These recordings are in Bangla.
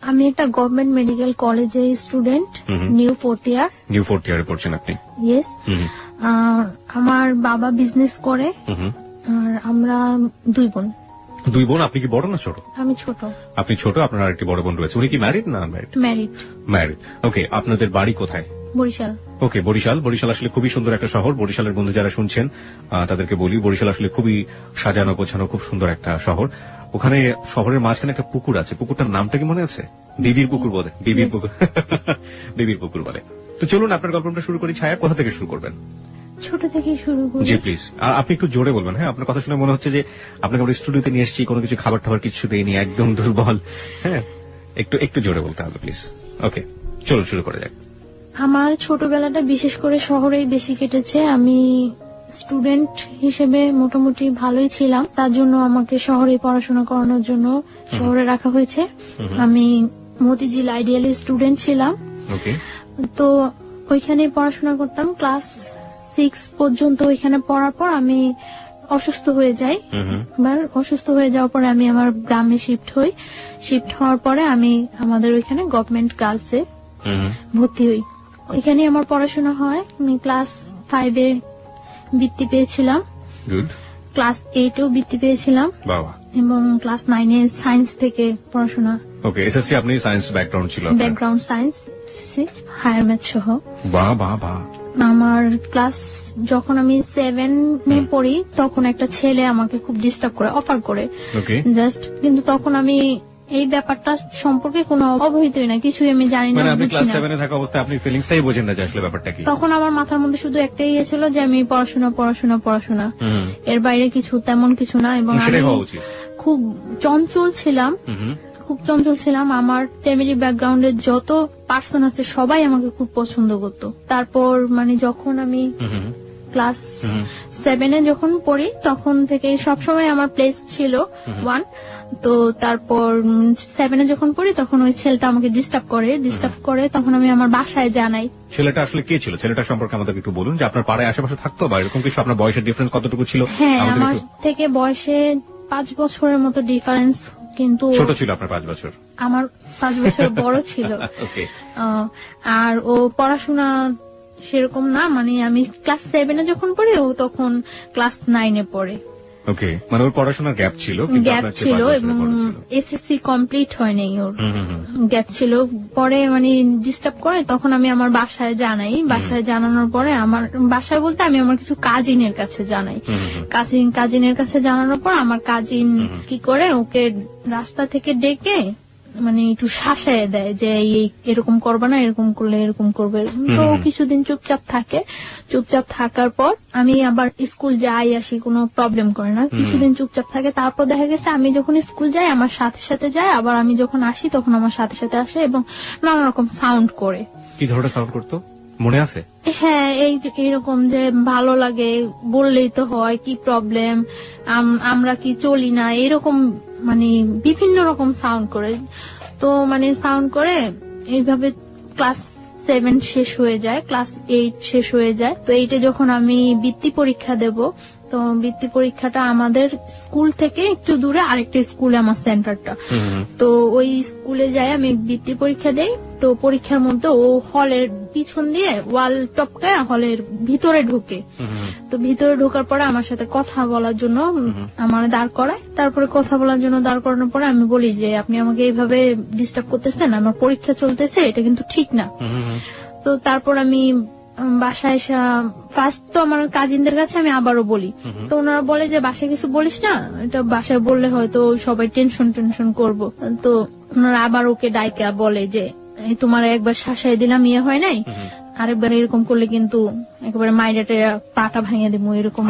আমি একটা গভর্নমেন্ট মেডিকেল কলেজে স্টুডেন্ট, নিউ ফোর্থ ইয়ারে পড়ছেন আপনি? ইয়েস। আমার বাবা বিজনেস করে, আর আমরা দুই বোন। আপনি কি বড় না ছোট? আমি ছোট। আপনি ছোট, আপনার আরেকটি বড় বোন রয়েছে। উনি কি ম্যারিড না আনম্যারিড? ম্যারিড। ওকে, আপনাদের বাড়ি কোথায়? বরিশাল। ওকে, বরিশাল আসলে খুবই সুন্দর একটা শহর। বরিশালের বন্ধু যারা শুনছেন তাদেরকে বলি, বরিশাল আসলে খুবই সাজানো গোছানো, খুব সুন্দর একটা শহর। ওখানে শহরের মাঝখানে একটা পুকুর আছে, পুকুরটার নামটা কি মনে আছে? বিবির পুকুর বলে। বিবির পুকুর বলে। তো চলুন আপনার গল্পটা শুরু করি। ছায়া, কোথা থেকে শুরু করবেন? ছোট থেকে শুরু করি। জি প্লিজ। আপনি একটু জোরে বলবেন। হ্যাঁ, আপনার কথা শুনে মনে হচ্ছে যে আপনাকে আমরা স্টুডিওতে নিয়ে এসেছি, কোনো কিছু খাবার টাবার কিছু দেয়নি, একদম দুর্বল। হ্যাঁ, একটু জোরে বলতে হবে প্লিজ। ওকে, চলুন শুরু করা যাক। আমার ছোটবেলাটা বিশেষ করে শহরেই বেশি কেটেছে। আমি স্টুডেন্ট হিসেবে মোটামুটি ভালোই ছিলাম, তার জন্য আমাকে শহরে পড়াশোনা করানোর জন্য শহরে রাখা হয়েছে। আমি মতিঝিল আইডিয়াল স্টুডেন্ট ছিলাম। তো ওইখানে পড়াশোনা করতাম। ক্লাস 6 পর্যন্ত ওইখানে পড়ার পর আমি অসুস্থ হয়ে যাই। এবার অসুস্থ হয়ে যাওয়ার পরে আমি আমার গ্রামে শিফট হই। শিফট হওয়ার পরে আমি আমাদের ওইখানে গভর্নমেন্ট গার্লসে ভর্তি হই। ওইখানে আমার পড়াশোনা হয়। আমি ক্লাস 5-এ বৃত্তি পেয়েছিলাম, ক্লাস 8-এও বৃত্তি পেয়েছিলাম, এবং ক্লাস 9-এ সায়েন্স থেকে পড়াশোনা। ওকে, এসএসসি আপনি সায়েন্স ব্যাকগ্রাউন্ড ছিল? Background science, SSC, higher math সহ। বাহ। আমার ক্লাস যখন আমি 7-এ পড়ি তখন একটা ছেলে আমাকে খুব ডিস্টার্ব করে, অফার করে জাস্ট, কিন্তু তখন আমি এই ব্যাপারটা সম্পর্কে কোনো অবহিতই না, কিছুই আমি জানি না। আপনি ক্লাস 7-এ থাকা অবস্থায় আপনি ফিলিংসটাই বোঝেন না যে আসলে ব্যাপারটা কি। তখন আমার মাথার মধ্যে শুধু একটাই ইয়ে ছিল যে আমি পড়াশোনা, এর বাইরে কিছু তেমন কিছু না। এবং আমি খুব চঞ্চল ছিলাম। আমার ফ্যামিলি ব্যাকগ্রাউন্ডের যত পার্সন আছে সবাই আমাকে খুব পছন্দ করতো। তারপর মানে যখন আমি ক্লাস 7-এ যখন পড়ি তখন থেকে সবসময় আমার প্লেস ছিল 1। তো তারপর 7-এ যখন পড়ি তখন ওই ছেলেটা আমাকে ডিস্টার্ব করে, তখন আমি আমার বাসায় জানাই। ছেলেটা আসলে কে ছিল? ছেলেটা সম্পর্কে আমাদের একটু বলুন, যে আপনার পাড়ায় আশেপাশে থাকতো বা এরকম কিছু? আপনার বয়সের ডিফারেন্স কতটুকু ছিল? হ্যাঁ, আমার থেকে বয়সে 5 বছরের মতো ডিফারেন্স, কিন্তু ছোট ছিল আপনার 5 বছর। আমার 5 বছর বড় ছিল। আর ও পড়াশোনা সেরকম না, মানে আমি ক্লাস 7-এ যখন পড়ি ও তখন ক্লাস 9-এ পড়ে। ওকে, মানে ওর পড়াশোনার গ্যাপ ছিল এবং এসএসসি কমপ্লিট হয়নি, ওর গ্যাপ ছিল। পরে মানে ডিস্টার্ব করে, তখন আমি আমার বাসায় জানাই। বাসায় জানানোর পরে আমার বাসায় বলতে আমি আমার কিছু কাজিনের কাছে জানাই। কাজিনের কাছে জানানোর পর আমার কাজিন কি করে ওকে রাস্তা থেকে ডেকে মানে একটু শাসায় দেয় যে এরকম করবে না, এরকম করলে এরকম করবে। তো কিছুদিন চুপচাপ থাকার পর আমি আবার স্কুল যাই আসি, কোনো প্রবলেম করে না। কিছুদিন চুপচাপ থাকে, তারপর দেখা গেছে আমি যখন স্কুল যাই আমার সাথে সাথে যায়, আবার আমি যখন আসি তখন আমার সাথে সাথে আসে, এবং নানা রকম সাউন্ড করে। কি ধরনের সাউন্ড করতো মনে আছে? হ্যাঁ, এইরকম যে ভালো লাগে বললেই তো হয়, কি প্রবলেম, আমরা কি চলি না, এরকম মানে বিভিন্ন রকম সাউন্ড করে। তো মানে সাউন্ড করে এইভাবে ক্লাস 7 শেষ হয়ে যায়, ক্লাস 8 শেষ হয়ে যায়। তো 8-এ যখন আমি বৃত্তি পরীক্ষা দেব, তো বৃত্তি পরীক্ষাটা আমাদের স্কুল থেকে একটু দূরে আরেকটা স্কুলে আমার সেন্টারটা। তো ওই স্কুলে যাই আমি বৃত্তি পরীক্ষা দেই। তো পরীক্ষার মধ্যে ও হলের পিছন দিয়ে ওয়াল টপকায় হলের ভিতরে ঢুকে। তো ভিতরে ঢোকার পরে আমার সাথে কথা বলার জন্য আমার দাঁড় করায়। তারপরে কথা বলার জন্য দাঁড় করানোর পরে আমি বলি যে আপনি আমাকে এইভাবে ডিস্টার্ব করতেছেন, আমার পরীক্ষা চলতেছে, এটা কিন্তু ঠিক না। তো তারপর আমি বাসায় এসে ফার্স্ট তো আমার কাজিনদের কাছে আমি আবারও বলি। তো ওনারা বলে যে বাসায় কিছু বলিস না, এটা বাসায় বললে হয়তো সবাই টেনশন করবো। তো ওনারা আবার ওকে ডাইকা বলে যে তোমার একবার শাসায় দিলাম, ইয়ে হয় নাই, আরেকবার এরকম করলে কিন্তু একেবারে মাইরাটে পাটা ভাঙিয়ে দেবো, এরকম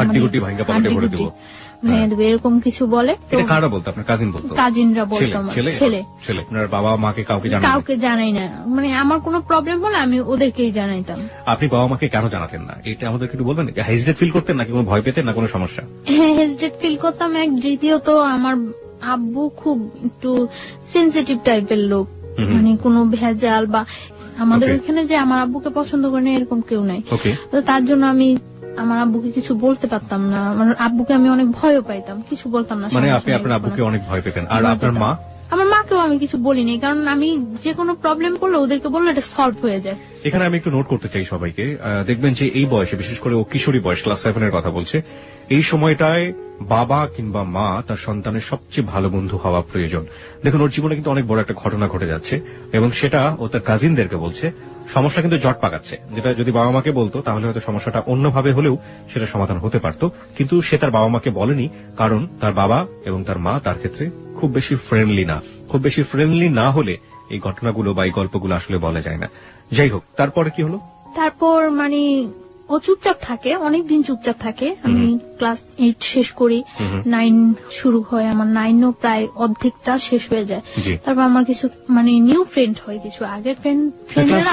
ভেঙে দেবো, এরকম কিছু বলে। কারা বলতো? আপনার কাজিন বলতো? কাজিনরা বলতো। ছেলে। আপনার বাবা মাকে কাউকে জানাই না, মানে আমার কোনো প্রবলেম হলে আমি ওদেরকেই জানাইতাম। আপনি বাবা মাকে কেন জানাতেন না এটা আমাদের একটু বলবেন? হেজিটেট ফিল করতেন নাকি কোনো ভয় পেতেন না কোনো সমস্যা? হ্যাঁ, হেজিটেট ফিল করতাম। দ্বিতীয়ত আমার আব্বু খুব একটু সেনসিটিভ টাইপের লোক, মানে কোনো ভেজাল বা আমাদের ওইখানে যে আমার আব্বুকে পছন্দ করে না এরকম কেউ নাই। তো তার জন্য আমি আমার আব্বুকে কিছু বলতে পারতাম না, আমার আব্বুকে আমি অনেক ভয়ও পাইতাম, কিছু বলতাম না। মানে আপনি আপনার আব্বুকে অনেক ভয় পেতেন। আর আপনার মা? আমার মাকেও আমি কিছু বলিনি, কারণ আমি যে কোনো প্রবলেম করলে ওদেরকে বললে এটা সলভ হয়ে যায়। এখানে আমি একটু নোট করতে চাই সবাইকে, দেখবেন যে এই বয়সে, বিশেষ করে ও কিশোরী বয়স, ক্লাস 7 এর কথা বলছে, এই সময়টায় বাবা কিংবা মা তার সন্তানের সবচেয়ে ভালো বন্ধু হওয়া প্রয়োজন। দেখুন, ওর জীবনে কিন্তু অনেক বড় একটা ঘটনা ঘটে যাচ্ছে এবং সেটা ও তার কাজিনদেরকে বলছে। সমস্যা কিন্তু জট পাকাচ্ছে, যেটা যদি বাবা মাকে বলতো তাহলে হয়তো সমস্যাটা অন্যভাবে হলেও সেটা সমাধান হতে পারত, কিন্তু সে তার বাবা মাকে বলেনি, কারণ তার বাবা এবং তার মা তার ক্ষেত্রে খুব বেশি ফ্রেন্ডলি না। খুব বেশি ফ্রেন্ডলি না হলে এই ঘটনাগুলো বা এই গল্পগুলো আসলে বলা যায় না। যাই হোক, তারপরে কি হলো? তারপর মানে ও চুপচাপ থাকে, অনেকদিন চুপচাপ থাকে। আমি ক্লাস 8 শেষ করি, 9 শুরু হয় আমার, 9ও প্রায় অর্ধেকটা শেষ হয়ে যায়। তারপর আমার কিছু মানে নিউ ফ্রেন্ড হয়, কিছু আগের ফ্রেন্ডরা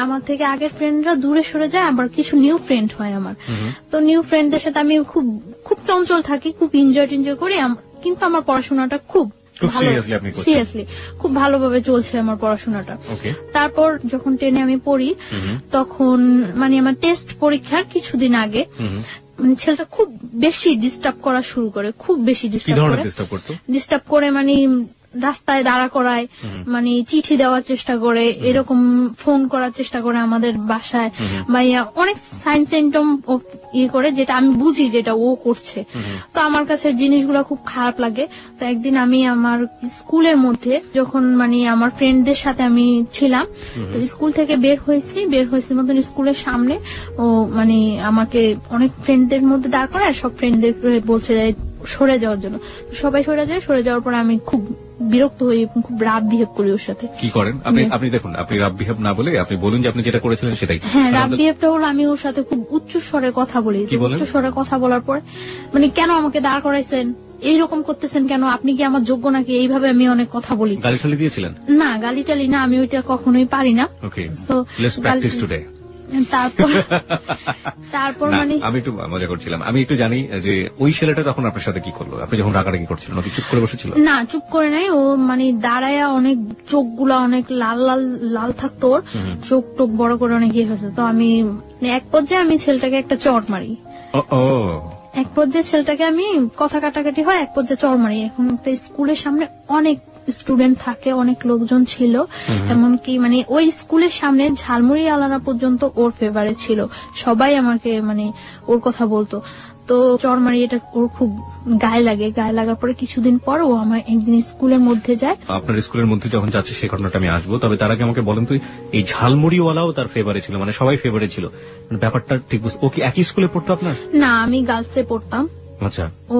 আমার থেকে আগের ফ্রেন্ডরা দূরে সরে যায়, আবার কিছু নিউ ফ্রেন্ড হয় আমার। তো নিউ ফ্রেন্ডদের সাথে আমি খুব খুব চঞ্চল থাকি, খুব এনজয় করি, কিন্তু আমার পড়াশোনাটা খুব সিরিয়াসলি খুব ভালোভাবে চলছে আমার পড়াশোনাটা। তারপর যখন 10-এ আমি পড়ি, তখন মানে আমার টেস্ট পরীক্ষার কিছুদিন আগে মানে ছেলেটা খুব বেশি ডিস্টার্ব করা শুরু করে, খুব বেশি ডিস্টার্ব করে মানে রাস্তায় দাঁড়া করায়, মানে চিঠি দেওয়ার চেষ্টা করে, এরকম ফোন করার চেষ্টা করে আমাদের বাসায়, বা অনেক সাইন সিম্পটম ইয়ে করে, যেটা আমি বুঝি যেটা ও করছে। তো আমার কাছে জিনিসগুলো খুব খারাপ লাগে। তো একদিন আমি আমার স্কুলের মধ্যে যখন মানে আমার ফ্রেন্ডদের সাথে আমি ছিলাম, তো স্কুল থেকে বের হয়েছি মতন স্কুলের সামনে ও মানে আমাকে অনেক ফ্রেন্ডদের মধ্যে দাঁড় করায়, সব ফ্রেন্ডদের বলছে সরে যাওয়ার জন্য। সবাই সরে যাওয়ার পর আমি খুব বিরক্ত হই, খুব রাফ বিহেভ করি ওর সাথে। কি করেন আপনি? দেখুন, আপনি রাফ বিহেভ না বলে আপনি বলুন যে আপনি যেটা করেছিলেন সেটাই। হ্যাঁ, রাফ বিহেভটা হলো আমি ওর সাথে খুব উচ্চ স্বরে কথা বলি। উচ্চ স্বরে কথা বলার পরে মানে, কেন আমাকে দাঁড় করাইছেন, এইরকম করতেছেন কেন, আপনি কি আমার যোগ্য নাকি, এইভাবে আমি অনেক কথা বলি। গালি টালি দিয়েছিলেন? না, গালি টালি না, আমি ওইটা কখনোই পারি না। So let's practice today. তারপর মানে আমি একটু মজা করছিলাম। আমি একটু জানি যে ওই ছেলেটা তখন আপনার সাথে কি করলো, আপনি যখন রাগারাগি করছিলেন? ওকে চুপ করে বসেছিল? না, চুপ করে নাই, ও মানে দাঁড়ায়া অনেক চোখগুলা অনেক লাল থাকতো, ওর চোখ টোক বড় করে অনেক ইয়ে হয়েছে। তো আমি এক পর্যায়ে আমি ছেলেটাকে একটা চড় মারি। এক পর্যায়ে ছেলেটাকে আমি কথা কাটাকাটি হয়, এক পর্যায়ে চড় মারি। এখন একটা স্কুলের সামনে অনেক স্টুডেন্ট থাকে, অনেক লোকজন ছিল, এমনকি মানে ওই স্কুলের সামনে ঝালমুড়ি আলারা পর্যন্ত ওর ফেভারে ছিল, সবাই আমাকে মানে ওর কথা বলতো। তো চরমারি এটা ওর খুব গায়ে লাগে। গায়ে লাগার পরে কিছুদিন পর ও আমার একদিন স্কুলের মধ্যে যায়। আপনার স্কুলের মধ্যে যখন যাচ্ছে সেই ঘটনাটা আমি আসবো, তবে তার আগে আমাকে বলেন তো, এই ঝালমুড়িওয়ালাও তার ফেভারে ছিল, মানে সবাই ফেভারে ছিল, ব্যাপারটা ঠিক বুঝতে। ও কি একই স্কুলে পড়তো আপনার? না, আমি গার্লসে পড়তাম। আচ্ছা, ও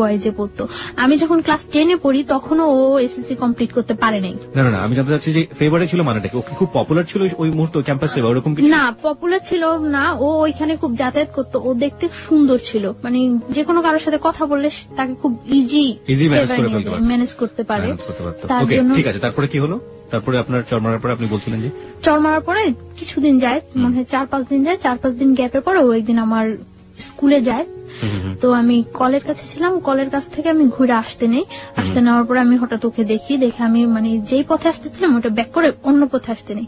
বয়েজে পড়তো। আমি যখন ক্লাস 10-এ পড়ি তখনও ও এসএসসি কমপ্লিট করতে পারে নাই। না, আমি জানতে চাচ্ছি যে ফেভারে ছিল মানেটা কি? ও কি খুব পপুলার ছিল ওই মুহূর্তে ক্যাম্পাসে বা ওরকম কিছু? না, পপুলার ছিল না, ও ওইখানে খুব যাতায়াত করতো, ও দেখতে সুন্দর ছিল, মানে যে কোনো কারোর সাথে কথা বললে তাকে খুব ইজি ম্যানেজ করতে পারে। তার জন্য ঠিক আছে। তারপরে কি হলো? তারপরে আপনার চড় মারার পরে আপনি বলছিলেন যে চড় মারার পরে কিছুদিন যায়, মনে হয় 4-5 দিন যায়। 4-5 দিন গ্যাপের পরে ও একদিন আমার স্কুলে যায়। তো আমি কলের কাছে ছিলাম, কলের কাছ থেকে আমি ঘুরে আসতে নেওয়ার পরে আমি হঠাৎ ওকে দেখে আমি মানে যেই পথে আসতেছিলাম ওটা ব্যাক করে অন্য পথে আসতে নেই।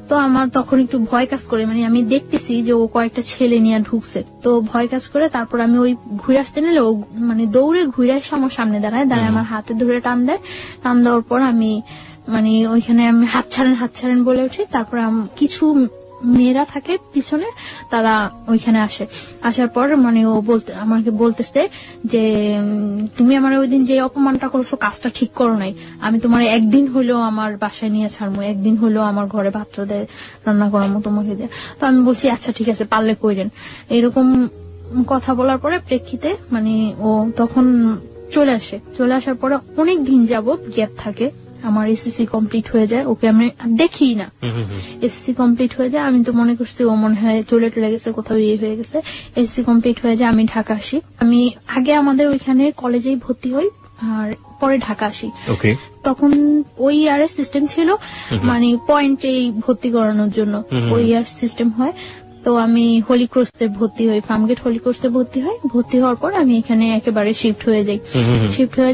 তো আমার তখন একটু ভয় কাজ করে, মানে আমি দেখতেছি যে ও কয়েকটা ছেলে নিয়ে ঢুকছে, তো ভয় কাজ করে। তারপর আমি ওই ঘুরে আসতে নিলে ও মানে দৌড়ে ঘুরে এসে আমার সামনে দাঁড়ায় আমার হাতে ধরে টান দেওয়ার পর আমি মানে ওইখানে আমি হাত ছাড়েন বলে উঠি। তারপর কিছু মেয়েরা থাকে পিছনে, তারা ওইখানে আসার পর মানে ও আমাকে বলতেছে যে তুমি আমার ওই দিন যে অপমানটা করছো কাজটা ঠিক করো নাই, আমি তোমার একদিন হইলেও আমার বাসায় নিয়ে ছাড়বো, একদিন হইলেও আমার ঘরে ভাত রান্না করামো তোমাকে দিয়ে। তো আমি বলছি আচ্ছা ঠিক আছে, পারলে কইরেন। এরকম কথা বলার পরে প্রেক্ষিতে মানে ও তখন চলে আসার পরে অনেক দিন যাবত গ্যাপ থাকে। আমার এসএসসি কমপ্লিট হয়ে যায়, ওকে আমি দেখি না। এসএসসি কমপ্লিট হয়ে যায়, আমি তো মনে করছি ও মনে হয় চলে গেছে, কোথাও ইয়ে হয়ে গেছে। এসএসসি কমপ্লিট হয়ে যায়, আমি ঢাকা আসি। আমি আগে আমাদের ওইখানে কলেজেই ভর্তি হই আর পরে ঢাকা আসি। তখন ওই ইয়ারের সিস্টেম ছিল মানে পয়েন্টেই ভর্তি করানোর জন্য ওই ইয়ার সিস্টেম হয়। তো আমি হোলি ক্রসে ভর্তি হই, ফার্মগেট হোলি ক্রসে ভর্তি হওয়ার পর আমি এখানে একেবারে শিফট হয়ে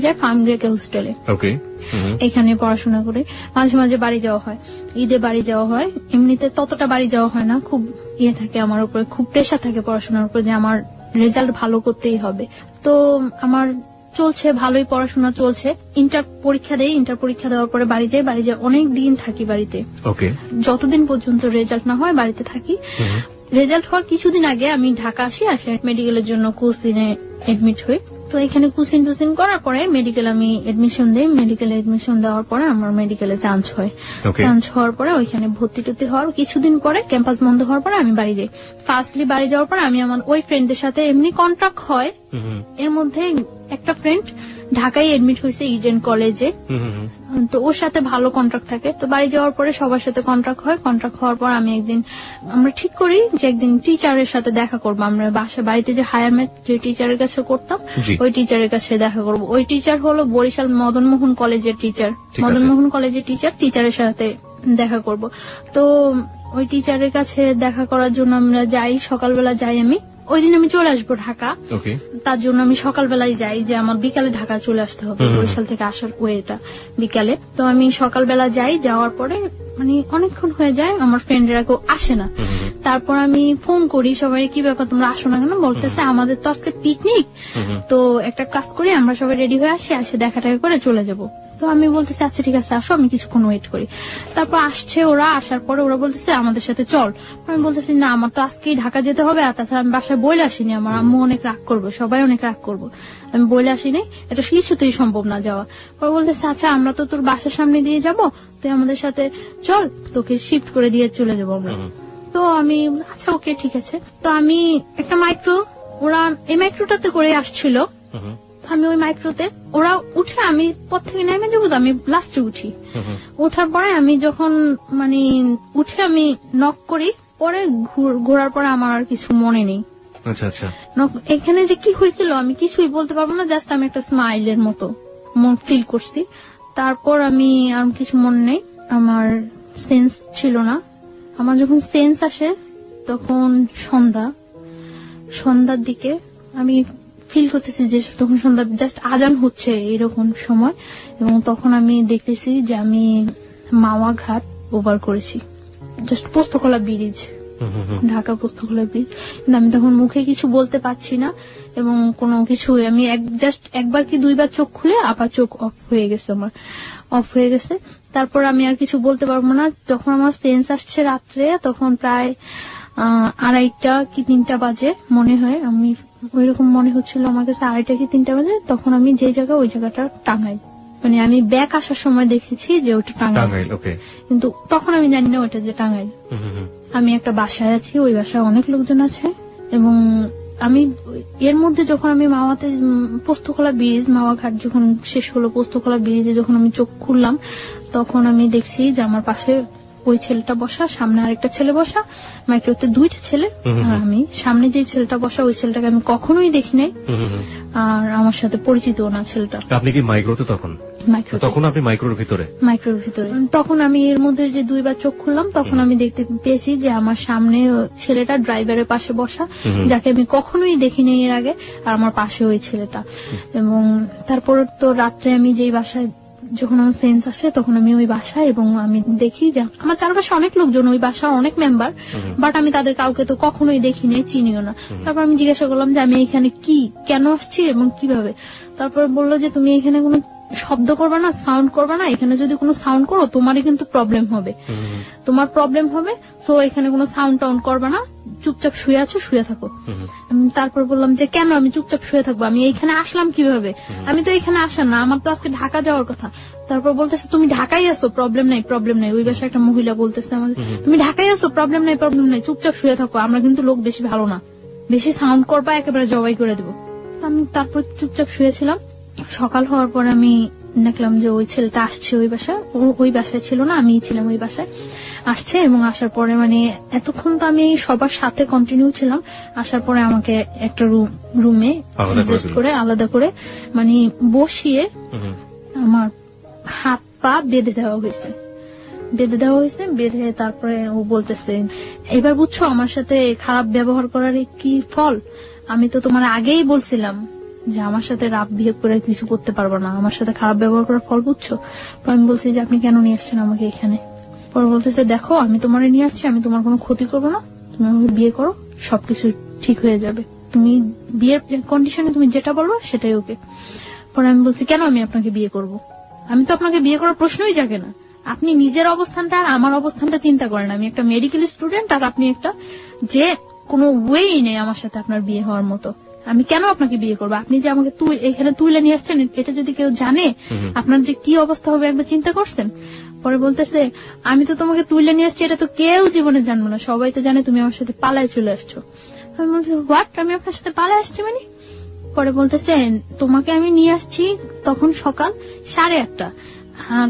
যাই ফার্মগেট হোস্টেলে। এখানে পড়াশোনা করে মাঝে মাঝে বাড়ি যাওয়া হয়, ঈদে বাড়ি যাওয়া হয়। এমনিতে ততটা বাড়ি যাওয়া হয় না, খুব ইয়ে থাকে আমার উপরে, খুব প্রেশার থাকে পড়াশোনার উপর যে আমার রেজাল্ট ভালো করতেই হবে। তো আমার চলছে, ভালোই পড়াশোনা চলছে। ইন্টার পরীক্ষা দেওয়ার পরে বাড়ি যাই অনেক দিন থাকি বাড়িতে। ওকে। যতদিন পর্যন্ত রেজাল্ট না হয় বাড়িতে থাকি। রেজাল্ট হওয়ার কিছুদিন আগে আমি ঢাকা আসি মেডিকেলের জন্য কোচিনে এডমিট হই। তো এখানে কোচিন টুচিন করার পরে মেডিকেল আমি এডমিশন দিই। মেডিকেলে এডমিশন দেওয়ার পরে আমার মেডিকেলে চান্স হয়। চান্স হওয়ার পরে ওইখানে ভর্তি টর্তি হওয়ার কিছুদিন পরে ক্যাম্পাস বন্ধ হওয়ার পরে আমি বাড়ি যাই। ফার্স্টলি বাড়ি যাওয়ার পরে আমি আমার ওই ফ্রেন্ডদের সাথে এমনি কন্ট্রাক্ট হয়। এর মধ্যে একটা ফ্রেন্ড ঢাকায় এডমিট হয়েছে ইডেন কলেজে, তো ওর সাথে ভালো কন্ট্রাক্ট থাকে। তো বাড়ি যাওয়ার পরে সবার সাথে কন্ট্রাক্ট হয়। কন্ট্রাক্ট হওয়ার পর আমি আমরা ঠিক করি যে একদিন টিচারের সাথে দেখা করবো। আমরা বাড়িতে যে হায়ার ম্যাথ যে টিচারের কাছে করতাম ওই টিচারের কাছে দেখা করবো। ওই টিচার হলো বরিশাল মদনমোহন কলেজের টিচার। টিচারের সাথে দেখা করব। তো ওই টিচারের কাছে দেখা করার জন্য আমরা যাই, সকালবেলা যাই। আমি ওই দিন আমি চলে আসবো ঢাকা, তার জন্য আমি সকালবেলায় যাই যে আমার বিকালে ঢাকা চলে আসতে হবে। বরিশাল থেকে আসার ওয়েটা বিকালে। তো আমি সকালবেলা যাই, যাওয়ার পরে মানে অনেকক্ষণ হয়ে যায়, আমার ফ্রেন্ডেরা কেউ আসে না। তারপর আমি ফোন করি সবাই, কি ব্যাপার তোমরা আসো না কেন? বলতেছে আমাদের তো আজকে পিকনিক, তো একটা কাজ করি আমরা সবাই রেডি হয়ে আসি দেখা টাকা করে চলে যাব। তো আমি বলতেছি আচ্ছা ঠিক আছে আসো, আমি কিছুক্ষণ ওয়েট করি। তারপর আসছে ওরা, আসার পরে ওরা বলতেছে আমাদের সাথে চল। আমি বলতেছি না আমার তো আজকেই ঢাকা যেতে হবে, আর তাছাড়া আমি বাসায় বলে আসিনি, আমার আম্মু অনেক রাগ করবে, সবাই অনেক রাগ করবো, আমি বলে আসিনি, এটা কিছুতেই সম্ভব না যাওয়া। পরে বলতেছে আচ্ছা আমরা তো তোর বাসার সামনে দিয়ে যাব, তুই আমাদের সাথে চল, তোকে শিফট করে দিয়ে চলে যাবো আমরা। তো আমি আচ্ছা ওকে ঠিক আছে। তো আমি একটা মাইক্রো, ওরা এই মাইক্রোটাতে করে আসছিল, আমি ওই মাইক্রোতে ওরা উঠে আমি পথ থেকে নেমে যাবো, তো আমি লাস্টে উঠি। ওঠার পরে আমি যখন মানে উঠে আমি নক করি, পরে ঘোরার পরে আমার আর কিছু মনে নেই। আচ্ছা আচ্ছা, এখানে যে কি হয়েছিল আমি কিছুই বলতে পারবো না, জাস্ট আমি একটা স্মাইলের মতো ফিল করছি। তারপর আমি আর কিছু মনে নেই, আমার সেন্স ছিল না। আমার যখন সেন্স আসে তখন সন্ধ্যার দিকে আমি ফিল করতেছি যে তখন সন্ধ্যা জাস্ট আজান হচ্ছে এরকম সময়, এবং তখন আমি দেখতেছি যে আমি মাওয়া ঘাট ওভার করেছি, just Postogola bridge, Dhaka Postogola bridge. কিন্তু আমি তখন মুখে কিছু বলতে পারছি না এবং কোনো কিছু, আমি জাস্ট একবার কি দুইবার চোখ খুলে আবার চোখ অফ হয়ে গেছে। তারপর আমি আর কিছু বলতে পারবো না। যখন আমার সেন্স আসছে রাত্রে, তখন প্রায় 2:30 কি 3টা বাজে মনে হয়, আমি ওইরকম মনে হচ্ছিল আমার কাছে 2:30 কি 3টা বাজে। তখন আমি যে জায়গা, ওই জায়গাটা টাঙ্গাইল, মানে আমি ব্যাক আসার সময় দেখেছি যে ওটা টাঙ্গাইল, কিন্তু তখন আমি জানি না ওটা যে টাঙ্গাইল। আমি একটা বাসায় আছি, ওই বাসায় অনেক লোকজন আছে, এবং আমি এর মধ্যে যখন আমি মাওয়াতে পোস্তকলা ব্রিজ, মাওয়া ঘাট যখন শেষ হলো, পোস্তকলা ব্রিজে যখন আমি চোখ খুললাম, তখন আমি দেখছি যে আমার পাশে ওই ছেলেটা বসা, সামনে আরেকটা ছেলে বসা, মাইক্রোতে 2টা ছেলে, আর আমি সামনে যে ছেলেটা বসা, ওই ছেলেটাকে আমি কখনোই দেখি নাই, আর আমার সাথে পরিচিত না ছেলেটা। আপনি কি মাইক্রোতে তখন? তখন আপনি মাইক্রোর ভিতরে? তখন আমি এর মধ্যে যে 2বার চোখ খুললাম, তখন আমি দেখতে পেয়েছি যে আমার সামনে ছেলেটা ড্রাইভারের পাশে বসা, যাকে আমি কখনোই দেখিনি এর আগে, আর আমার পাশে ওই ছেলেটা। এবং তারপর তো রাত্রে আমি যেই বাসায়, যখন আমার সেন্স আসে তখন আমি ওই বাসায়, এবং আমি দেখি যে আমার চারপাশে অনেক লোকজন, ওই বাসার অনেক মেম্বার, বাট আমি তাদের কাউকে তো কখনোই দেখিনি, চিনিও না। তারপর আমি জিজ্ঞাসা করলাম যে আমি এখানে কেন আসছি এবং কিভাবে। তারপর বললো যে তুমি এখানে কোনো শব্দ করবে না, সাউন্ড করবে না, এখানে যদি কোনো সাউন্ড করো তোমারই কিন্তু প্রবলেম হবে, তো এখানে কোনো সাউন্ড টাউন্ড করবে না, চুপচাপ শুয়ে থাকো। তারপর বললাম যে কেন আমি চুপচাপ শুয়ে থাকবো, আমি এইখানে আসলাম কিভাবে, আমি তো এখানে আসা না, আমার তো আজকে ঢাকা যাওয়ার কথা। তারপর বলতেছে তুমি ঢাকায় আসো, প্রবলেম নাই। ওই বাসায় একটা মহিলা বলতেছে আমাদের, তুমি ঢাকায় আসো, প্রবলেম নাই, চুপচাপ শুয়ে থাকো, আমরা কিন্তু লোক বেশি ভালো না, বেশি সাউন্ড করবা একেবারে জবাই করে দেবো। আমি তারপর চুপচাপ শুয়েছিলাম। সকাল হওয়ার পর আমি দেখলাম যে ওই ছেলেটা আসছে ওই বাসায় ছিল না, আমি ছিলাম ওই বাসায়, আসছে, এবং আসার পরে মানে এতক্ষণ তো আমি সবার সাথে কন্টিনিউ ছিলাম, আসার পরে আমাকে একটা রুমে আলাদা করে মানে বসিয়ে আমার হাত পা বেঁধে দেওয়া হয়েছে, বেঁধে তারপরে ও বলতেছে এবার বুঝছো আমার সাথে খারাপ ব্যবহার করার কি ফল, আমি তো তোমার আগেই বলছিলাম যে আমার সাথে রাফ বিহেভ করে কিছু করতে পারবো না, আমার সাথে খারাপ ব্যবহার করার ফল বুঝছো। আমি বলছি যে আপনি কেন নিয়ে আসছেন আমাকে এখানে। পরে বলতেছে দেখো আমি তোমার নিয়ে আসছি, আমি তোমার কোনো ক্ষতি করবো না, তুমি আমাকে বিয়ে করো, সবকিছু ঠিক হয়ে যাবে, তুমি বিয়ের কন্ডিশনে তুমি যেটা বলবো সেটাই ওকে। পরে আমি বলছি কেন আমি আপনাকে বিয়ে করব? আমি তো আপনাকে বিয়ে করার প্রশ্নই জাগে না। আপনি নিজের অবস্থানটা আর আমার অবস্থানটা চিন্তা করেন। আমি একটা মেডিকেল স্টুডেন্ট আর আপনি একটা, যে কোনো ওয়েই নেই আমার সাথে আপনার বিয়ে হওয়ার মতো। আমি কেন আপনাকে বিয়ে করবো? আপনি যে আমাকে এখানে তুলে নিয়ে আসছেন, এটা যদি কেউ জানে আপনার যে কি অবস্থা হবে একবার চিন্তা করছেন? পরে বলতেছে আমি তো তোমাকে তুলে নিয়ে আসছি, এটা তো কেউ জীবনে জানবো না, সবাই তো জানে তুমি আমার সাথে পালায় চলে আসছো। আমি বলছি হোয়াট, আমি আপনার সাথে পালায় আসছি মানে? পরে বলতেছে তোমাকে আমি নিয়ে আসছি তখন সকাল 8:30, আর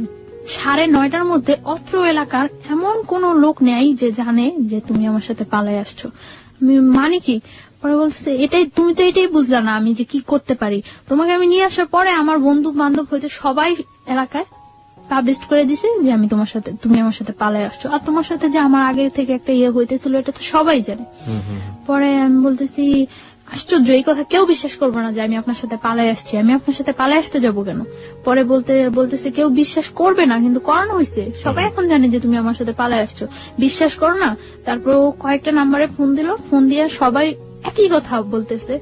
9:30 মধ্যে অত্র এলাকার এমন কোন লোক নেই যে জানে যে তুমি আমার সাথে পালায় আসছো। আমি মানে কি? পরে বলতেছে তুমি তো এটাই বুঝলা না আমি যে কি করতে পারি। তোমাকে আমি নিয়ে আসার পরে আমার বন্ধু বান্ধব হইতে সবাই এলাকায় পাবলিশ করে দিছে যে তুমি আমার সাথে পালায় আসছো, আর তোমার সাথে যে আমার আগে থেকে একটা ইয়ে হইতেছিল এটা তো সবাই জানে। পরে আমি বলতেছি আশ্চর্য, এই কথা কেউ বিশ্বাস করবে না যে আমি আপনার সাথে পালায় আসছি। আমি আপনার সাথে পালায় আসতে যাবো কেন? পরে বলতেছে কেউ বিশ্বাস করবে না, কিন্তু করানো হয়েছে, সবাই এখন জানে যে তুমি আমার সাথে পালায় আসছো, বিশ্বাস করো না। তারপর ও কয়েকটা নাম্বারে ফোন দিল, ফোন দিয়ে সবাই একই কথা বলতেছে,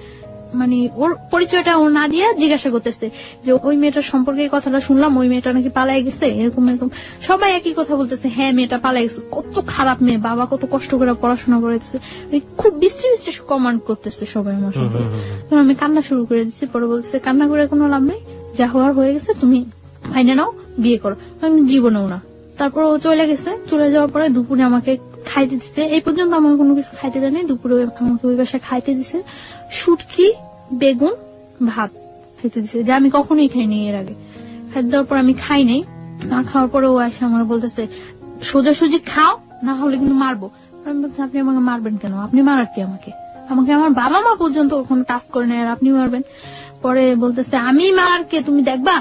মানে ওর পরিচয়টা ও না দিয়ে জিজ্ঞাসা করতেছে যে ওই মেয়েটার সম্পর্কে এই কথাটা শুনলাম, ওই মেয়েটা নাকি পালাই গেছে, এরকম এরকম সবাই একই কথা বলতেছে। হ্যাঁ মেয়েটা পালাই গেছে, কত খারাপ মেয়ে, বাবা কত কষ্ট করে পড়াশোনা করেছে, খুব বিশ্রী কমান্ড করতেছে সবাই আমার সম্পর্কে। আমি কান্না শুরু করে দিচ্ছি। পরে বলতেছে কান্না করে কোনো লাভ নেই, যা হওয়ার হয়ে গেছে, তুমি মাইনে নাও, বিয়ে করো। আমি জীবনেও না। তারপর ও চলে গেছে, চলে যাওয়ার পরে দুপুরে আমাকে খাইতে দিচ্ছে, এই পর্যন্ত আমাকে কোনো কিছু খাইতে দেয়নি, দুপুরে আমাকে ওই বাসায় খাইতে দিছে শুটকি, বেগুন, ভাত খাইতে দিছে, যা আমি কখনোই খাইনি এর আগে। খাইতে দেওয়ার পর আমি খাই নাই, না খাওয়ার পরে ও এসে আমার বলতেছে সোজাসুজি খাও, না হলে কিন্তু মারবো। আমি বলছি আপনি আমাকে মারবেন কেন? আপনি মারার কি আমাকে? আমাকে আমার বাবা মা পর্যন্ত কখনো টাচ করে নেয়, আর আপনি মারবেন? পরে বলতেছে আমি মারার কে, তুমি দেখবা।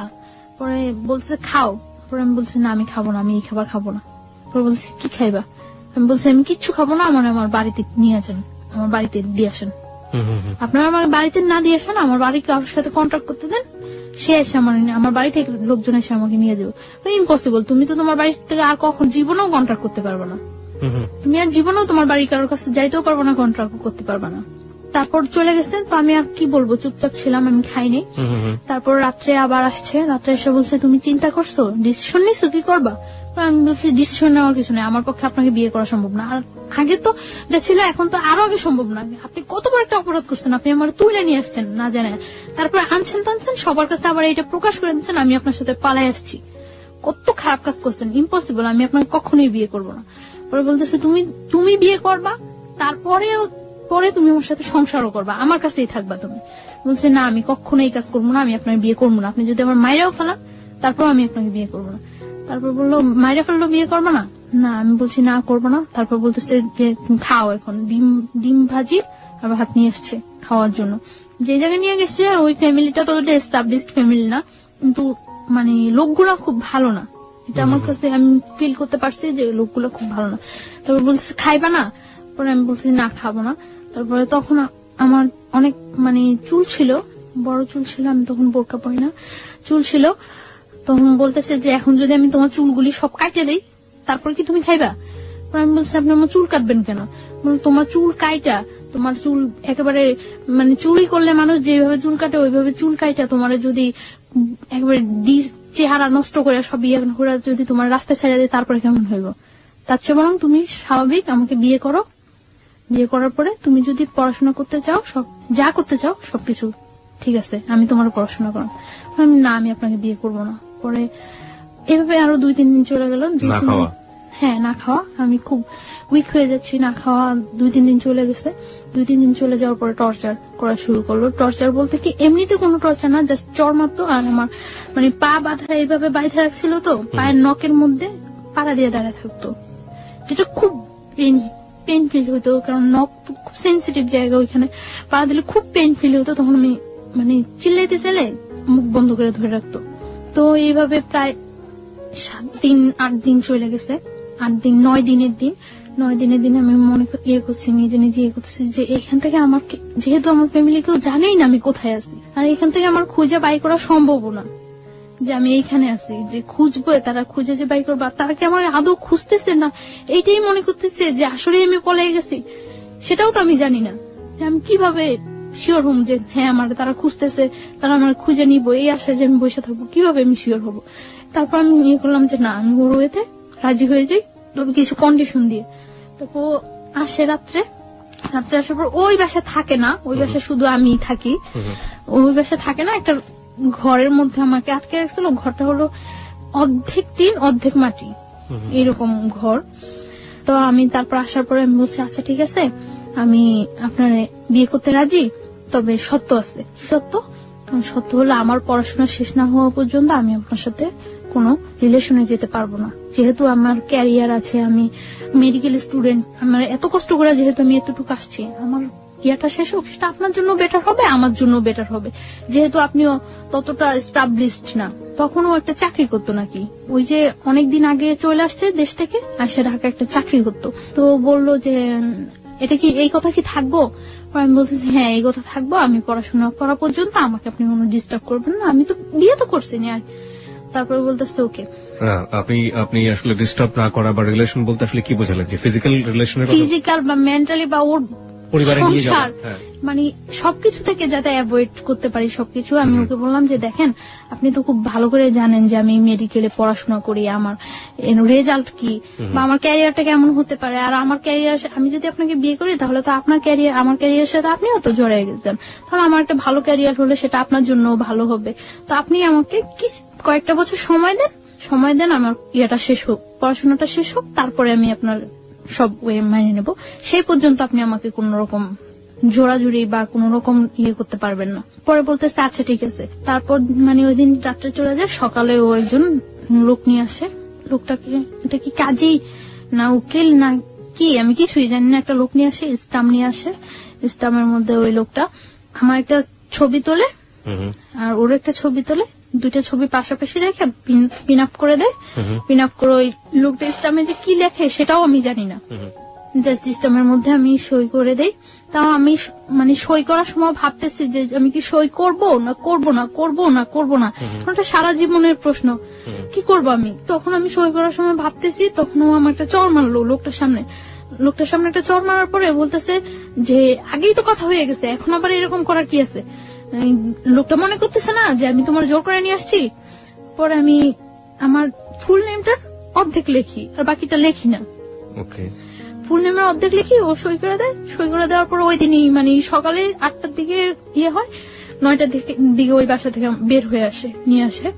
পরে বলছে খাও। পরে আমি বলছি না আমি খাবো না, আমি এই খাবার খাবো না। পরে বলছি কি খাইবা? আমি বলছি আমি কিচ্ছু খাবো না, আমার বাড়িতে নিয়ে আসেন, আমার বাড়িতে দিয়ে আসেন। আপনারা আমার বাড়িতে না দিয়ে আসেন, আমার বাড়ি কারোর সাথে কন্ট্যাক্ট করতে দেন, সে এসে আমার বাড়ি থেকে লোকজন এসে আমাকে নিয়ে যাবে। ইম্পসিবল, তুমি তো তোমার বাড়ি থেকে আর কখন জীবনেও কন্ট্যাক্ট করতে পারবে না, তুমি আর জীবনেও তোমার বাড়ি কারোর কাছে যাইতেও পারবো না, কন্ট্যাক্ট করতে পারবে না। তারপর চলে গেছে, তো আমি আর কি বলবো, চুপচাপ ছিলাম, আমি খাইনি। তারপর রাত্রে আবার আসছে, রাত্রে এসে বলছে তুমি চিন্তা করছো, ডিসিশন নিছো, কি করবা? আমি বলছি ডিসিশন নেওয়ার কিছু নেই, আমার পক্ষে আপনাকে বিয়ে করা সম্ভব না, আর আগে তো যা ছিল এখন তো আরো আগে সম্ভব না। আপনি কত বড় একটা অপরাধ করছেন, আপনি আমার তুলে নিয়ে আসছেন না জানে, তারপরে আনছেন টানছেন সবার কাছে, আবার এটা প্রকাশ করে দিচ্ছেন আমি আপনার সাথে পালাই আসছি। কত খারাপ কাজ করছেন, ইম্পসিবল, আমি আপনাকে কখনোই বিয়ে করবো না। পরে বলতেছে তুমি বিয়ে করবা, পরে তুমি আমার সাথে সংসারও করবা, আমার কাছেই থাকবা তুমি। বলছে না আমি কখনো এই কাজ করবো না, আমি আপনার বিয়ে করবো না, আপনি যদি আমার মায়েরাও ফেলান তারপর আমি আপনাকে বিয়ে করবো না। তারপর বললো মায়েরা ফেললো বিয়ে করবো না? না, আমি বলছি না করবো না। তারপর বলতেছে যে খাও, এখন ডিম ভাজি আর ভাত নিয়ে আসছে খাওয়ার জন্য। যে জায়গায় নিয়ে গেছে ওই ফ্যামিলিটা তো এস্টাবলিশড ফ্যামিলি না, কিন্তু মানে লোকগুলা খুব ভালো না, এটা আমার কাছে আমি ফিল করতে পারছি যে লোকগুলো খুব ভালো না। তারপর বলছে খাইবা না? পরে আমি বলছি না খাবো না। তারপরে তখন আমার অনেক মানে চুল ছিল, বড় চুল ছিল, আমি তখন বোরকা পরি না, চুল ছিল। তখন বলতেছে যে এখন যদি আমি তোমার চুলগুলি সব কাটে দিই তারপর কি তুমি খাইবা? আমি বলছি আপনি আমার চুল কাটবেন কেন? তোমার চুল কাইটা, তোমার চুল একেবারে মানে চুরি করলে মানুষ যেভাবে চুল কাটে ওইভাবে চুল কাইটা তোমার যদি একেবারে চেহারা নষ্ট করে সব ইয়ে করে যদি তোমার রাস্তায় ছেড়ে দেয় তারপরে কেমন হইব? তার চেয়ে বরং তুমি স্বাভাবিক আমাকে বিয়ে করো, বিয়ে করার পরে তুমি যদি পড়াশোনা করতে চাও, সব যা করতে চাও সবকিছু ঠিক আছে, আমি তোমার পড়াশোনা করাম। না আমি আপনাকে বিয়ে করবো না। পরে এভাবে আরো 2-3 দিন চলে গেল। হ্যাঁ না খাওয়া, আমি খুব উইক হয়ে যাচ্ছি, না খাওয়া 2-3 দিন চলে গেছে। 2-3 দিন চলে যাওয়ার পরে টর্চার করা শুরু করলো। টর্চার বলতে কি এমনিতে কোনো টর্চার না, জাস্ট চর মারতো, আর আমার মানে পা বাঁধা এইভাবে বাইধে রাখছিল, তো পায়ের নখের মধ্যে পাড়া দিয়ে দাঁড়ায় থাকতো, যেটা খুব পেন ফিল হতো, কারণ নখ তো খুব সেন্সিটিভ জায়গা, ওইখানে পাড়া দিলে খুব পেন ফিল হতো। তখন আমি মানে চিল্লাইতে চাইলে মুখ বন্ধ করে ধরে রাখতো। তো এইভাবে প্রায় 7-8 দিন চলে গেছে। 8 দিন 9 দিনের দিন 9 দিনের দিন আমি মনে করছি, নিজে নিজে করতেছি যে এখান থেকে আমার, যেহেতু আমার ফ্যামিলি কেউ জানেই না আমি কোথায় আছি, আর এখান থেকে আমার খুঁজে বাই করা সম্ভব না যে আমি এইখানে আছি, যে খুঁজবো তারা খুঁজে যে বাই করবো, তারা কি আমার আদৌ খুঁজতেছে না এইটাই মনে করতেছে যে আসলে আমি পলাই গেছি, সেটাও তো আমি জানি না যে আমি কিভাবে শিওর হম যে হ্যাঁ আমার তারা খুঁজতেছে, তারা আমার খুঁজে নিবো, এই আশায় যে আমি বসে থাকবো, কিভাবে আমি শিওর হবো। তারপর আমি ইয়ে করলাম যে না, আমি ওর ওয়েতে রাজি হয়ে যাই, তবে কিছু কন্ডিশন দিয়ে। তারপর ও আসে রাত্রে আসার পর ওই বাসায় থাকে না, ওই বাসায় শুধু আমি থাকি। ওই বাসায় থাকে না, একটা ঘরের মধ্যে আমাকে আটকে রাখছিল। ঘরটা হলো অর্ধেক টিন অর্ধেক মাটি, এরকম ঘর। তো আমি তারপর আসার পরে আমি বলছি আচ্ছা ঠিক আছে, আমি আপনার বিয়ে করতে রাজি, তবে সত্য আছে। সত্য হলো আমার পড়াশোনা শেষ না হওয়া পর্যন্ত আমি আপনার সাথে কোনো রিলেশনে যেতে পারবো না। যেহেতু আমার ক্যারিয়ার আছে, আমি মেডিকেল স্টুডেন্ট, আমার এত কষ্ট করে যেহেতু আমি এতটুকু আসছি, আমার ইয়াটা শেষ হোক, সেটা আপনার জন্য বেটার হবে, আমার জন্য বেটার হবে। যেহেতু আপনিও ততটা এস্টাবলিশড না, তখনও একটা চাকরি করতো নাকি, ওই যে অনেকদিন আগে চলে আসছে দেশ থেকে, আসে ঢাকা একটা চাকরি করতো। তো বললো যে এটা কি, এই কথা কি থাকবো? আমি বলতেছি হ্যাঁ এই কথা থাকবো, আমি পড়াশোনা করা পর্যন্ত আমাকে আপনি কোনো ডিস্টার্ব করবেন না, আমি তো বিয়ে তো করছি না। আর তারপরে বলতেছে ওকে। আপনি আসলে ডিস্টার্ব না করা বা রিলেশন বলতে আসলে কি বোঝালেন, যে ফিজিক্যাল রিলেশনের কথা? ফিজিক্যাল বা মেন্টালি বা ওর পরিবারে নিয়ে সংসার, যাওয়া, মানে সবকিছু থেকে যাতে অ্যাভয়েড করতে পারি সবকিছু। আমি ওকে বললাম যে দেখেন, আপনি তো খুব ভালো করে জানেন যে আমি মেডিকেলে পড়াশোনা করি, আমার রেজাল্ট কি বা আমার ক্যারিয়ারটা কেমন হতে পারে। আর আমার ক্যারিয়ার, আমি যদি আপনাকে বিয়ে করি তাহলে তো আপনার ক্যারিয়ার, আমার ক্যারিয়ারের সাথে আপনিও তো জড়িয়ে গেছেন, তাহলে আমার একটা ভালো ক্যারিয়ার হলে সেটা আপনার জন্য ভালো হবে। তো আপনি আমাকে কয়েকটা বছর সময় দেন, আমার ইয়েটা শেষ হোক, পড়াশোনাটা শেষ হোক, তারপরে আমি আপনার সব ওয়ে মানিয়ে নেব। সেই পর্যন্ত আপনি আমাকে কোন রকম জোড়াজুড়ি বা কোন রকম ইয়ে করতে পারবেন না। পরে বলতেছে আচ্ছা ঠিক আছে। তারপর মানে ওই দিন রাত্রে চলে যায়, সকালে ও একজন লোক নিয়ে আসে। লোকটাকে, এটা কি কাজী না উকিল না কি আমি কিছুই জানি না, একটা লোক নিয়ে আসে, স্টাম্প নিয়ে আসে। স্টাম্পের মধ্যে ওই লোকটা আমার একটা ছবি তোলে আর ওর একটা ছবি তোলে, দুইটা ছবি পাশাপাশি রেখে পিন আপ করে দেয়। পিন আপ করে ওই লোকটা স্টাম্পে যে কি লেখে সেটাও আমি জানি না, জাস্ট স্টাম্পের মধ্যে আমি সই করে দেই। তাও আমি মানে সই করার সময় ভাবতেছি যে আমি কি সই করব না করব না, ওটা সারা জীবনের প্রশ্ন, কি করব আমি। তখন আমি সই করার সময় ভাবতেছি, তখন ও আমার একটা চড় মারলো লোকটার সামনে একটা চড় মারার পরে বলতেছে যে আগেই তো কথা হয়ে গেছে, এখন আবার এরকম করার কি আছে। লোকটা মনে করতেছে না যে আমি তোমার জোর করে নিয়ে আসছি। পরে আমি আমার ফুল নেমটা অর্ধেক লিখি আর বাকিটা লেখি না। ফুল নেমের অর্ধেক লিখি, ও সই করে দেয়। সই করে দেওয়ার পর ওই দিনই মানে সকালে 8টার দিকে ইয়ে হয়, 9টার দিকে ওই বাসা থেকে বের হয়ে নিয়ে আসে।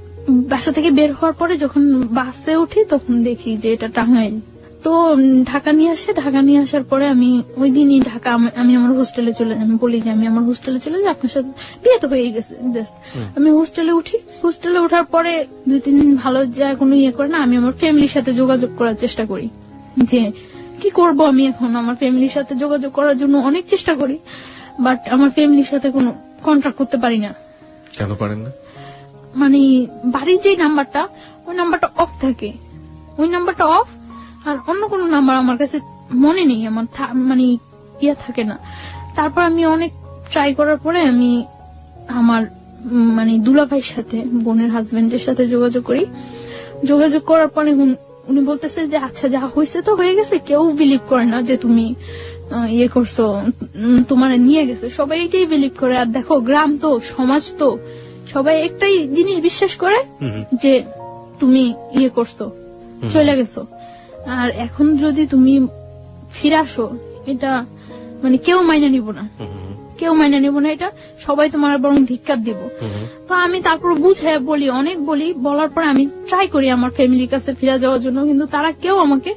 বাসা থেকে বের হওয়ার পরে যখন বাসে উঠি তখন দেখি যে এটা টাঙ্গাইল। তো ঢাকা নিয়ে আসার পরে আমি ওই দিনই ঢাকা, আমি আমার হোস্টেলে আমি বলি যে আমি আমার হোস্টেলে চলে যাই, আপনার সাথে বিয়ে তো হয়ে গেছে। জাস্ট আমি হোস্টেলে উঠি। হোস্টেলে ওঠার পরে 2-3 দিন ভালো যায়, কোনো ইয়ে করে না। আমি আমার ফ্যামিলির সাথে যোগাযোগ করার চেষ্টা করি যে কি করব আমি এখন। আমার ফ্যামিলির সাথে যোগাযোগ করার জন্য অনেক চেষ্টা করি, বাট আমার ফ্যামিলির সাথে কোনো কন্ট্যাক্ট করতে পারি না। কেন পারেন না? মানে বাড়ির যে নাম্বারটা, ওই নাম্বারটা অফ থাকে, ওই নাম্বারটা অফ। আর অন্য কোন নাম্বার আমার কাছে মনে নেই, আমার মানে ইয়া থাকে না। তারপর আমি অনেক ট্রাই করার পরে আমি আমার মানে দুলাভাইয়ের সাথে, বোনের হাজবেন্ডের সাথে যোগাযোগ করি। যোগাযোগ করার পরে উনি বলতেছে যে আচ্ছা যা হয়েছে তো হয়ে গেছে, কেউ বিলিভ করে না যে তুমি ইয়ে করছো, তোমার নিয়ে গেছে, সবাই এটাই বিলিভ করে। আর দেখো গ্রাম তো, সমাজ তো, সবাই একটাই জিনিস বিশ্বাস করে যে তুমি ইয়ে করছো, চলে গেছো। আর এখন যদি তুমি ফিরে আসো, এটা মানে কেউ মাইনা নিব না, এটা সবাই তোমার বরং ধিক্কার দিব। তো আমি তারপর বুঝে অনেক বলি, বলার পরে আমি ট্রাই করি আমার ফ্যামিলির কাছে ফিরে যাওয়ার জন্য, কিন্তু তারা কেউ আমাকে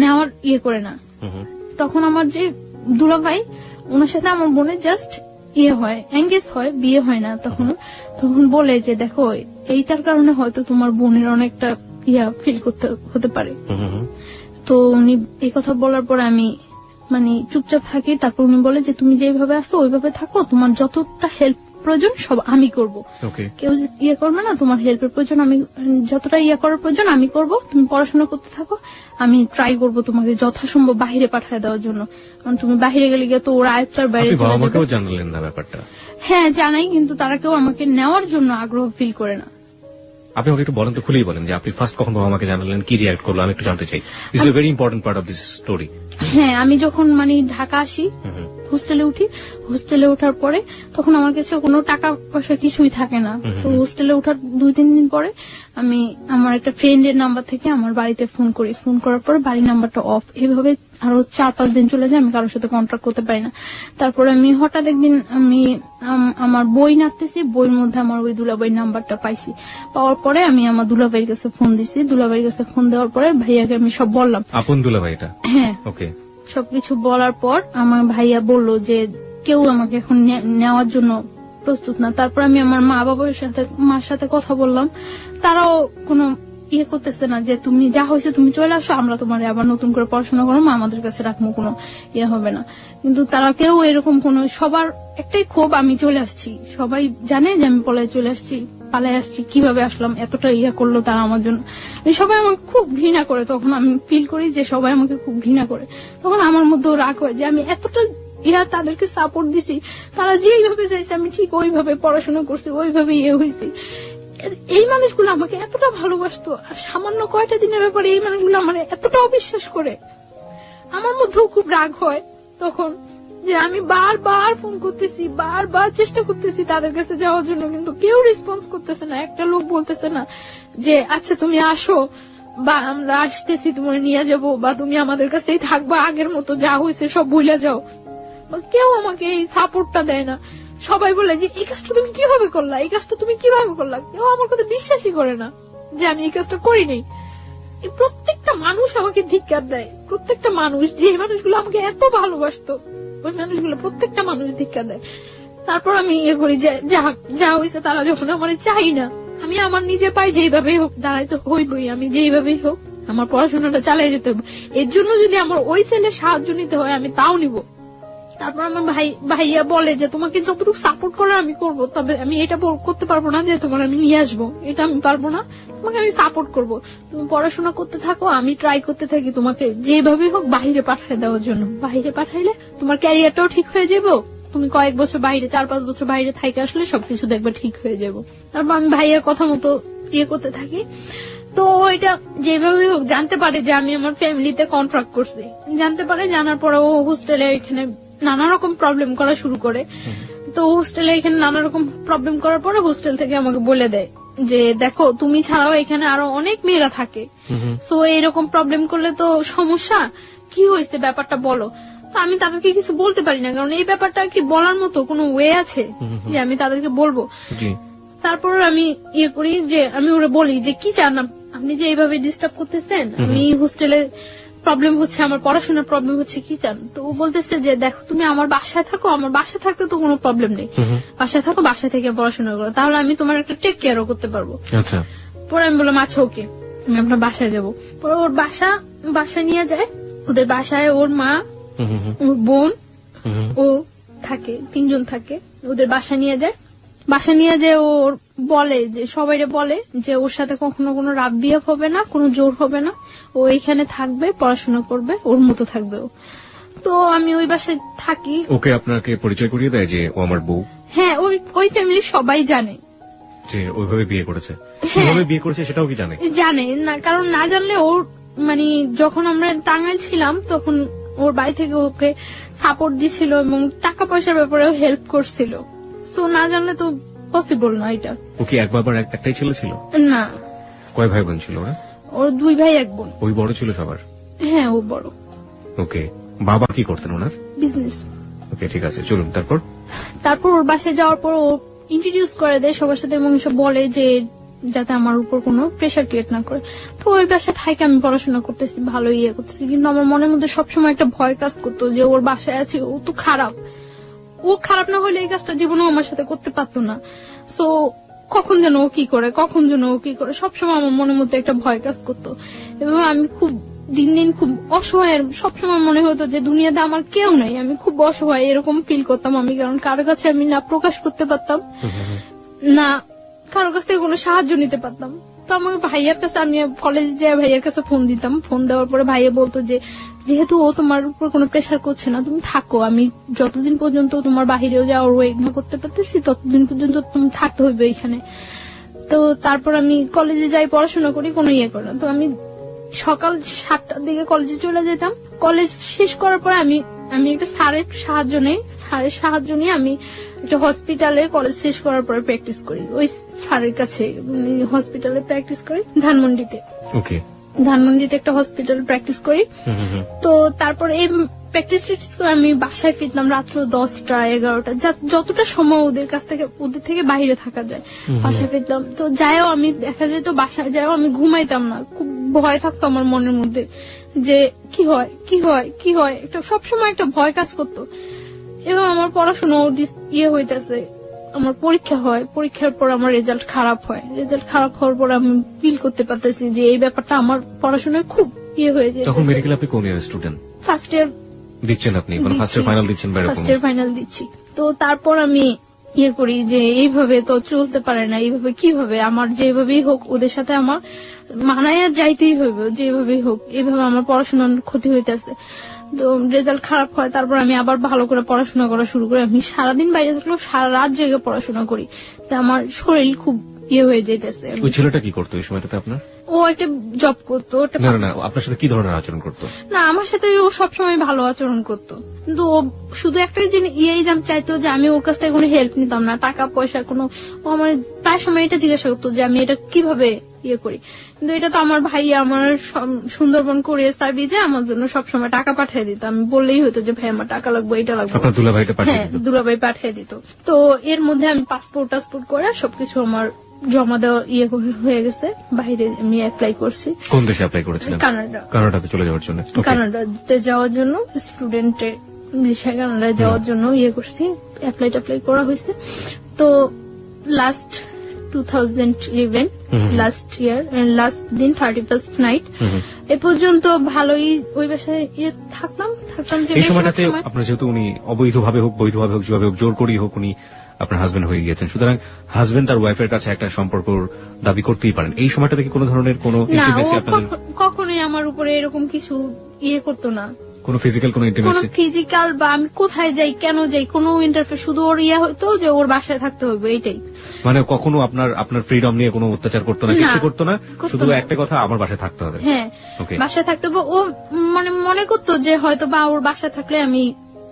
নেওয়ার ইয়ে করে না। তখন আমার যে দুলাভাই, ওনার সাথে আমার বোনের জাস্ট ইয়ে হয়, এঙ্গেজ হয়, বিয়ে হয় না। তখন বলে যে দেখো এইটার কারণে হয়তো তোমার বোনের অনেকটা ইয়া ফিল করতে হতে পারে। তো উনি এই কথা বলার পরে আমি মানে চুপচাপ থাকি। তারপর উনি বলে যে তুমি যেভাবে আসো ওইভাবে থাকো, তোমার যতটা হেল্প প্রয়োজন সব আমি করব, কেউ ইয়ে করবে না। তোমার হেল্পের প্রয়োজন, আমি যতটা ইয়ে করার প্রয়োজন আমি করব, তুমি পড়াশোনা করতে থাকো, আমি ট্রাই করব তোমাকে যথাসম্ভব বাহিরে পাঠিয়ে দেওয়ার জন্য। কারণ তুমি বাহিরে গেলে গিয়ে তো ওরা আয়ত্তার বাইরে চলে যাবে। জানালেন না ব্যাপারটা? হ্যাঁ জানাই, কিন্তু তারা কেউ আমাকে নেওয়ার জন্য আগ্রহ ফিল করে না। আপনি আমাকে একটু বলেন তো, খুলেই বলেন যে আপনি ফার্স্ট কখন বাবা আমাকে জানালেন, কি রিয়াক্ট করলো, আমি একটু জানতে চাই। This is a very important part of this story. হ্যাঁ, আমি যখন মানে ঢাকা আসি হোস্টেলে উঠি। হোস্টেলে ওঠার পরে তখন আমার কাছে কোনো টাকা পয়সা কিছুই থাকে না। তো হোস্টেলে ওঠার 2-3 দিন পরে আমি আমার একটা ফ্রেন্ডের নাম্বার থেকে আমার বাড়িতে ফোন করি। ফোন করার পরে বাড়ির নাম্বারটা অফ। এইভাবে আরো 4-5 দিন চলে যায়, আমি কারোর সাথে কন্ট্যাক্ট করতে পারি না। তারপরে আমি হঠাৎ একদিন আমি আমার বই নাড়তেছি, বইয়ের মধ্যে আমার ওই দুলাভাইয়ের নাম্বারটা পাইছি। পাওয়ার পরে আমি আমার দুলাভাইয়ের কাছে ফোন দিছি। দুলাভাইয়ের কাছে ফোন দেওয়ার পরে ভাইয়াকে আমি সব বললাম। আপন দুলাভাই এটা? হ্যাঁ। ওকে। সবকিছু বলার পর আমার ভাইয়া বলল যে কেউ আমাকে এখন নেওয়ার জন্য প্রস্তুত না। তারপর আমি আমার মার সাথে কথা বললাম। তারাও কোনো ইয়ে করতেছে না যে তুমি যা হয়েছে তুমি চলে আসো, আমরা তোমার আবার নতুন করে পড়াশোনা করবো, আমাদের কাছে রাখবো, কোনো ইয়ে হবে না। কিন্তু তারা কেউ এরকম কোন, সবার একটাই ক্ষোভ আমি চলে আসছি। সবাই জানে যে আমি পালাই আসছি, কিভাবে আসলাম, এতটা ইয়ে করলো তারা আমার জন্য। সবাই আমাকে খুব ঘৃণা করে। তখন আমি ফিল করি যে সবাই আমাকে খুব ঘৃণা করে। তখন আমার মধ্যেও রাগ হয় যে আমি এতটা তাদেরকে সাপোর্ট দিছি, তারা যেইভাবে চাইছে আমি ঠিক ওইভাবে পড়াশোনা করছি, ওইভাবে ইয়ে হয়েছি। এই মানুষগুলো আমাকে এতটা ভালোবাসতো, আর সামান্য কয়টা দিনের ব্যাপারে এই মানুষগুলো আমার এতটা অবিশ্বাস করে। আমার মধ্যেও খুব রাগ হয় তখন যে আমি বারবার ফোন করতেছি, বারবার চেষ্টা করতেছি তাদের কাছে যাওয়ার জন্য, কিন্তু কেউ রেসপন্স করতেছে না। একটা লোক বলতেছে না যে আচ্ছা তুমি আসো, বা আমরা আসতেছি তোমার নিয়ে যাবো, বা তুমি আমাদের কাছেই থাকবা, আগের মতো যা হয়েছে সব ভুলে যাও। কেউ আমাকে এই সাপোর্টটা দেয় না। সবাই বলে যে এই কাজটা তুমি কিভাবে করলা, এই কাজটা তুমি কিভাবে করলা। কেউ আমার কথা বিশ্বাসই করে না যে আমি এই কাজটা করি নাই। প্রত্যেকটা মানুষ আমাকে ধিক্কার দেয়। প্রত্যেকটা মানুষ, যে মানুষগুলো আমাকে এত ভালোবাসতো, ওই মানুষগুলো প্রত্যেকটা মানুষ ধিক্কার দেয়। তারপর আমি ইয়ে করি যে যা হয়েছে তারা যখন আমার চাই না, আমি আমার নিজে পাই যেইভাবেই হোক দাঁড়াইতে হইবই, আমি যেইভাবেই হোক আমার পড়াশোনাটা চালিয়ে যেতে হবে। এর জন্য যদি আমার ওই ছেলের সাহায্য নিতে হয় আমি তাও নিব। তারপর আমার ভাইয়া বলে যে তোমাকে যতটুকু সাপোর্ট করে আমি করব, তবে আমি এটা করতে পারবো না যে তোমার আমি নিয়ে আসবো, এটা আমি পারবো না। তোমাকে আমি সাপোর্ট করব, তুমি পড়াশোনা করতে থাকো, আমি ট্রাই করতে থাকি তোমাকে যেভাবে হোক বাহিরে পাঠিয়ে দেওয়ার জন্য। বাহিরে পাঠাইলে তোমার ক্যারিয়ারটাও ঠিক হয়ে যাবে, তুমি কয়েক বছর বাইরে, 4-5 বছর বাইরে থাইকে আসলে সবকিছু দেখবে ঠিক হয়ে যাবো। তারপর আমি ভাইয়ার কথা মতো ইয়ে করতে থাকি। তো এটা যেভাবে হোক জানতে পারে যে আমি আমার ফ্যামিলিতে কন্ট্রাক্ট করছি। জানতে পারে, জানার পরে ও হোস্টেলে এখানে নানা রকম প্রবলেম করা শুরু করে। তো হোস্টেলে এখানে নানা রকম প্রবলেম করার পরে হোস্টেল থেকে আমাকে বলে দেয় যে দেখো তুমি ছাড়াও এখানে আরো অনেক মেয়েরা থাকে, সো এরকম প্রবলেম করলে তো সমস্যা, কি হয়েছে ব্যাপারটা বলো। আমি তাদেরকে কিছু বলতে পারি না, কারণ এই ব্যাপারটা কি বলার মতো কোনো ওয়ে আছে যে আমি তাদেরকে বলবো। তারপর আমি ইয়ে করি যে আমি ওরা বলি যে কি চান আপনি, যে এইভাবে ডিস্টার্ব করতেছেন, আমি হোস্টেলে প্রবলেম হচ্ছে, আমার পড়াশোনার প্রবলেম হচ্ছে, কি চান। তো ও বলতেছে যে দেখো তুমি আমার বাসায় থাকো, আমার বাসায় থাকতে তো কোনো প্রবলেম নেই, বাসায় থাকো, বাসায় থেকে পড়াশোনা করো, তাহলে আমি তোমার একটা টেক কেয়ারও করতে পারবো। পরে আমি বললাম আচ্ছা ওকে, আমি আপনার বাসায় যাবো। পরে ওর বাসায় নিয়ে যায়। ওদের বাসায় ওর মা, ওর বোন, ও থাকে, 3 জন থাকে। ওদের বাসা নিয়ে যায়। ওর বলে যে সবাইরে বলে যে ওর সাথে কখনো কোনো রাব বিহেভ হবে না, কোনো জোর হবে না, ও এখানে থাকবে, পড়াশোনা করবে, ওর মতো থাকবে ও। তো আমি ওই বাসায় থাকি। ওকে আপনাকে পরিচয় করিয়ে দেয় যে ও আমার বউ? হ্যাঁ, ওই ফ্যামিলির সবাই জানে যে ওইভাবে বিয়ে করেছে। কিভাবে বিয়ে করেছে সেটাও কি জানে না, কারণ না জানলে ওর মানে যখন আমরা টাঙ্গাইল ছিলাম তখন ওর বাড়ি থেকে ওকে সাপোর্ট দিছিল এবং টাকা পয়সার ব্যাপারে হেল্প করছিল। সো না জানলে তো পসিবল না এটা। ওকে একটাই ছেলে ছিল? না। কয় ভাই বোন ছিল ওরা? ওর 2 ভাই 1 বোন। ওই বড় ছিল সবার? হ্যাঁ, ও বড়। ওকে, বাবা কি করতেন ওনার? বিজনেস। ওকে, ঠিক আছে, চলুন। তারপর ওর বাসায় যাওয়ার পর ও ইন্ট্রোডিউস করে দেয় সবার সাথে এবং সব বলে যে যাতে আমার উপর কোনো প্রেশার ক্রিয়েট না করে। তো ওই বাসায় থাকি, আমি পড়াশোনা করতেছি, ভালো ইয়ে করতেছি, কিন্তু আমার মনের মধ্যে সবসময় একটা ভয় কাজ করতো যে ওর বাসায় আছে, ও তো খারাপ, ও খারাপ না হলে এই কাজটা জীবনেও আমার সাথে করতে পারতো না। সো কখন যেন ও কি করে সবসময় আমার মনের মধ্যে একটা ভয় কাজ করতো। এবং আমি খুব দিন দিন খুব অসহায়, সবসময় মনে হতো যে দুনিয়াতে আমার কেউ নাই, আমি খুব অসহায়, এরকম ফিল করতাম আমি। কারণ কারো কাছে আমি না প্রকাশ করতে পারতাম, না কারো কাছ থেকে কোনো সাহায্য নিতে পারতাম। তো আমার ভাইয়ার কাছে, আমি কলেজে যাই ভাইয়ার কাছে ফোন দিতাম। ফোন দেওয়ার পরে ভাইয়া বলতো যে যেহেতু ও তোমার উপর কোনো প্রেশার করছে না, তুমি থাকো, আমি যতদিন পর্যন্ত তোমার বাহিরেও যাওয়ার ওয়েট না করতে পারতেছি ততদিন পর্যন্ত তুমি থাকতে হইবে এখানে। তো তারপর আমি কলেজে যাই, পড়াশোনা করি, কোনো ইয়ে করি না। তো আমি সকাল 7টার দিকে কলেজে চলে যেতাম। কলেজ শেষ করার পরে আমি আমি একটা স্যারের সাহায্য নিয়ে আমি একটা হসপিটালে কলেজ শেষ করার পরে প্র্যাকটিস করি, ওই স্যারের কাছে হসপিটালে প্র্যাকটিস করি ধানমন্ডিতে। ওকে, ধানমন্ডিতে একটা হসপিটালে প্র্যাকটিস করি। তো তারপর এই প্র্যাকটিস করে আমি বাসায় ফিরতাম রাত্র 10টা 11টা, যতটা সময় ওদের থেকে বাইরে থাকা যায় বাসায় ফিরতাম। তো যাইও আমি দেখা যেত বাসায় যাইও আমি ঘুমাইতাম না, খুব ভয় থাকতো আমার মনের মধ্যে যে কি হয় একটা সবসময় একটা ভয় কাজ করতো। এবং আমার পড়াশোনা হইতেছে, আমার পরীক্ষা হয়, পরীক্ষার পর আমার রেজাল্ট খারাপ হয়, রেজাল্ট খারাপ হওয়ার পর আমি ফিল করতে পারতেছি যে এই ব্যাপারটা আমার পড়াশোনায় খুব হয়ে যায়। তখন মেডিকেল আপনি কোন ইয়ার স্টুডেন্ট? ফার্স্ট ইয়ার দিচ্ছেন আপনি, মানে ফার্স্ট ইয়ার ফাইনাল দিচ্ছেন? ফার্স্ট ইয়ার ফাইনাল দিচ্ছি। তো তারপর আমি করি যে এইভাবে তো চলতে পারে না, এইভাবে কিভাবে আমার যেভাবেই হোক ওদের সাথে আমার মানায় যাইতেই হইবে, যেভাবেই হোক এইভাবে আমার পড়াশোনার ক্ষতি হইতেছে। তো রেজাল্ট খারাপ হয়, তারপর আমি আবার ভালো করে পড়াশোনা করা শুরু করি। আমি সারাদিন বাইরে থাকলেও সারা রাত জেগে পড়াশোনা করি, তো আমার শরীর খুব হয়ে যেতেছে। ওই ছেলেটা কি করতো এই সময়টাতে আপনার? ও একটা জব করতো। না, আপনার সাথে কি ধরনের আচরণ করতো? না, আমার সাথে ও সবসময় ভালো আচরণ করতো, কিন্তু ও শুধু একটা চাইতো যে আমি ওর কাছ থেকে কোনো হেল্প নিতাম না, টাকা পয়সা কোনো। ও আমার প্রায় সময় এটা জিজ্ঞাসা করতো যে আমি এটা কিভাবে করি, কিন্তু এটা তো আমার ভাই আমার সুন্দরবন কুরিয়ার সার্ভিসে আমার জন্য সবসময় টাকা পাঠিয়ে দিত। আমি বললেই হতো যে ভাই আমার টাকা লাগবে, এটা লাগবে, হ্যাঁ দুলাভাই পাঠিয়ে দিত। তো এর মধ্যে আমি পাসপোর্ট করে সবকিছু আমার জমা দেওয়া হয়ে গেছে। বাইরে আমি অ্যাপ্লাই করছি। কোন দেশে অ্যাপ্লাই করেছিলেন? কানাডাতে চলে যাওয়ার জন্য। কানাডাতে যাওয়ার জন্য স্টুডেন্টের বিষয়ে কানাডায় যাওয়ার জন্য করছি, অ্যাপ্লাই করা হয়েছে। তো লাস্ট 2011 লাস্ট ইয়ার লাস্ট দিন 31st নাইট এ পর্যন্ত ভালোই ওই বাসায় থাকতাম। এই সময়টাতে আপনার যেহেতু উনি অবৈধভাবে হোক বৈধভাবে হোক যেভাবে হোক জোর করেই হোক উনি আপনার হাজবেন্ড হয়ে গিয়েছেন, সুতরাং হাজবেন্ড তার ওয়াইফের কাছে একটা সম্পর্ক দাবি করতেই পারেন। এই সময়টা থেকে কোনো ধরনের কোনো ইন্টিমেসি আপনাদের? কখনোই আমার উপরে এরকম কিছু করতো না, কোনো ফিজিক্যাল কোনো ইন্টিমেসি? ফিজিক্যাল বা আমি কোথায় যাই কেন যাই কোনো ইন্টারফেয়ার, শুধু ওর হইতো যে ওর বাসায় থাকতে হবে, এইটাই। মানে কখনো আপনার ফ্রিডম নিয়ে কোনো অত্যাচার করতো না, কিছু করতো না, শুধু একটা কথা আমার বাসায় থাকতে হবে। হ্যাঁ, বাসায় থাকতে হবে। ও মানে মনে করতো যে হয়তো বা ওর বাসায় থাকলে আমি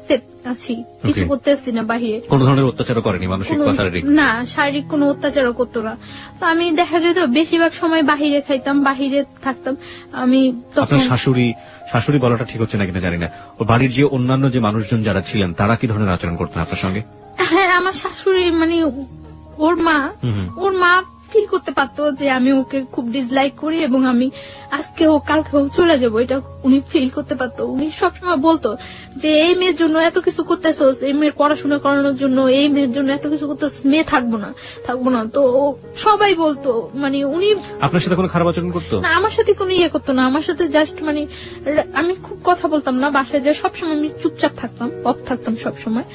সেফ আছি, কিছু করতে আসছি না বাহিরে। কোনো ধরনের অত্যাচারও করেনি, মানসিক বা শারীরিক? না, শারীরিক কোনো অত্যাচারও করতো না। তো আমি দেখা যেত বেশিরভাগ সময় বাহিরে খাইতাম, বাহিরে থাকতাম। আমি আপনার শাশুড়ি বলাটা ঠিক হচ্ছে না কিনা জানি না, ও বাড়ির যে অন্যান্য যে মানুষজন যারা ছিলেন তারা কি ধরনের আচরণ করতেন আপনার সঙ্গে? হ্যাঁ, আমার শাশুড়ি মানে ওর মা ফিল করতে পারতো যে আমি ওকে খুব ডিসলাইক করি এবং আমি আজকে হোক কালকে হোক চলে যাবো, এটা উনি ফিল করতে পারতো। উনি সবসময় বলতো যে এই মেয়ের জন্য এত কিছু করতেছোস, এই মেয়ের পড়াশোনা করানোর জন্য এই মেয়ের জন্য এত কিছু করতেছ, মেয়ে থাকবো না। তো সবাই বলতো, মানে উনি আপনার সাথে কোনো খারাপ আচরণ করতো না, আমার সাথে কোনো করতো না। আমার সাথে জাস্ট মানে আমি খুব কথা বলতাম না বাসায়, যে সবসময় আমি চুপচাপ থাকতাম, অফ থাকতাম সবসময়।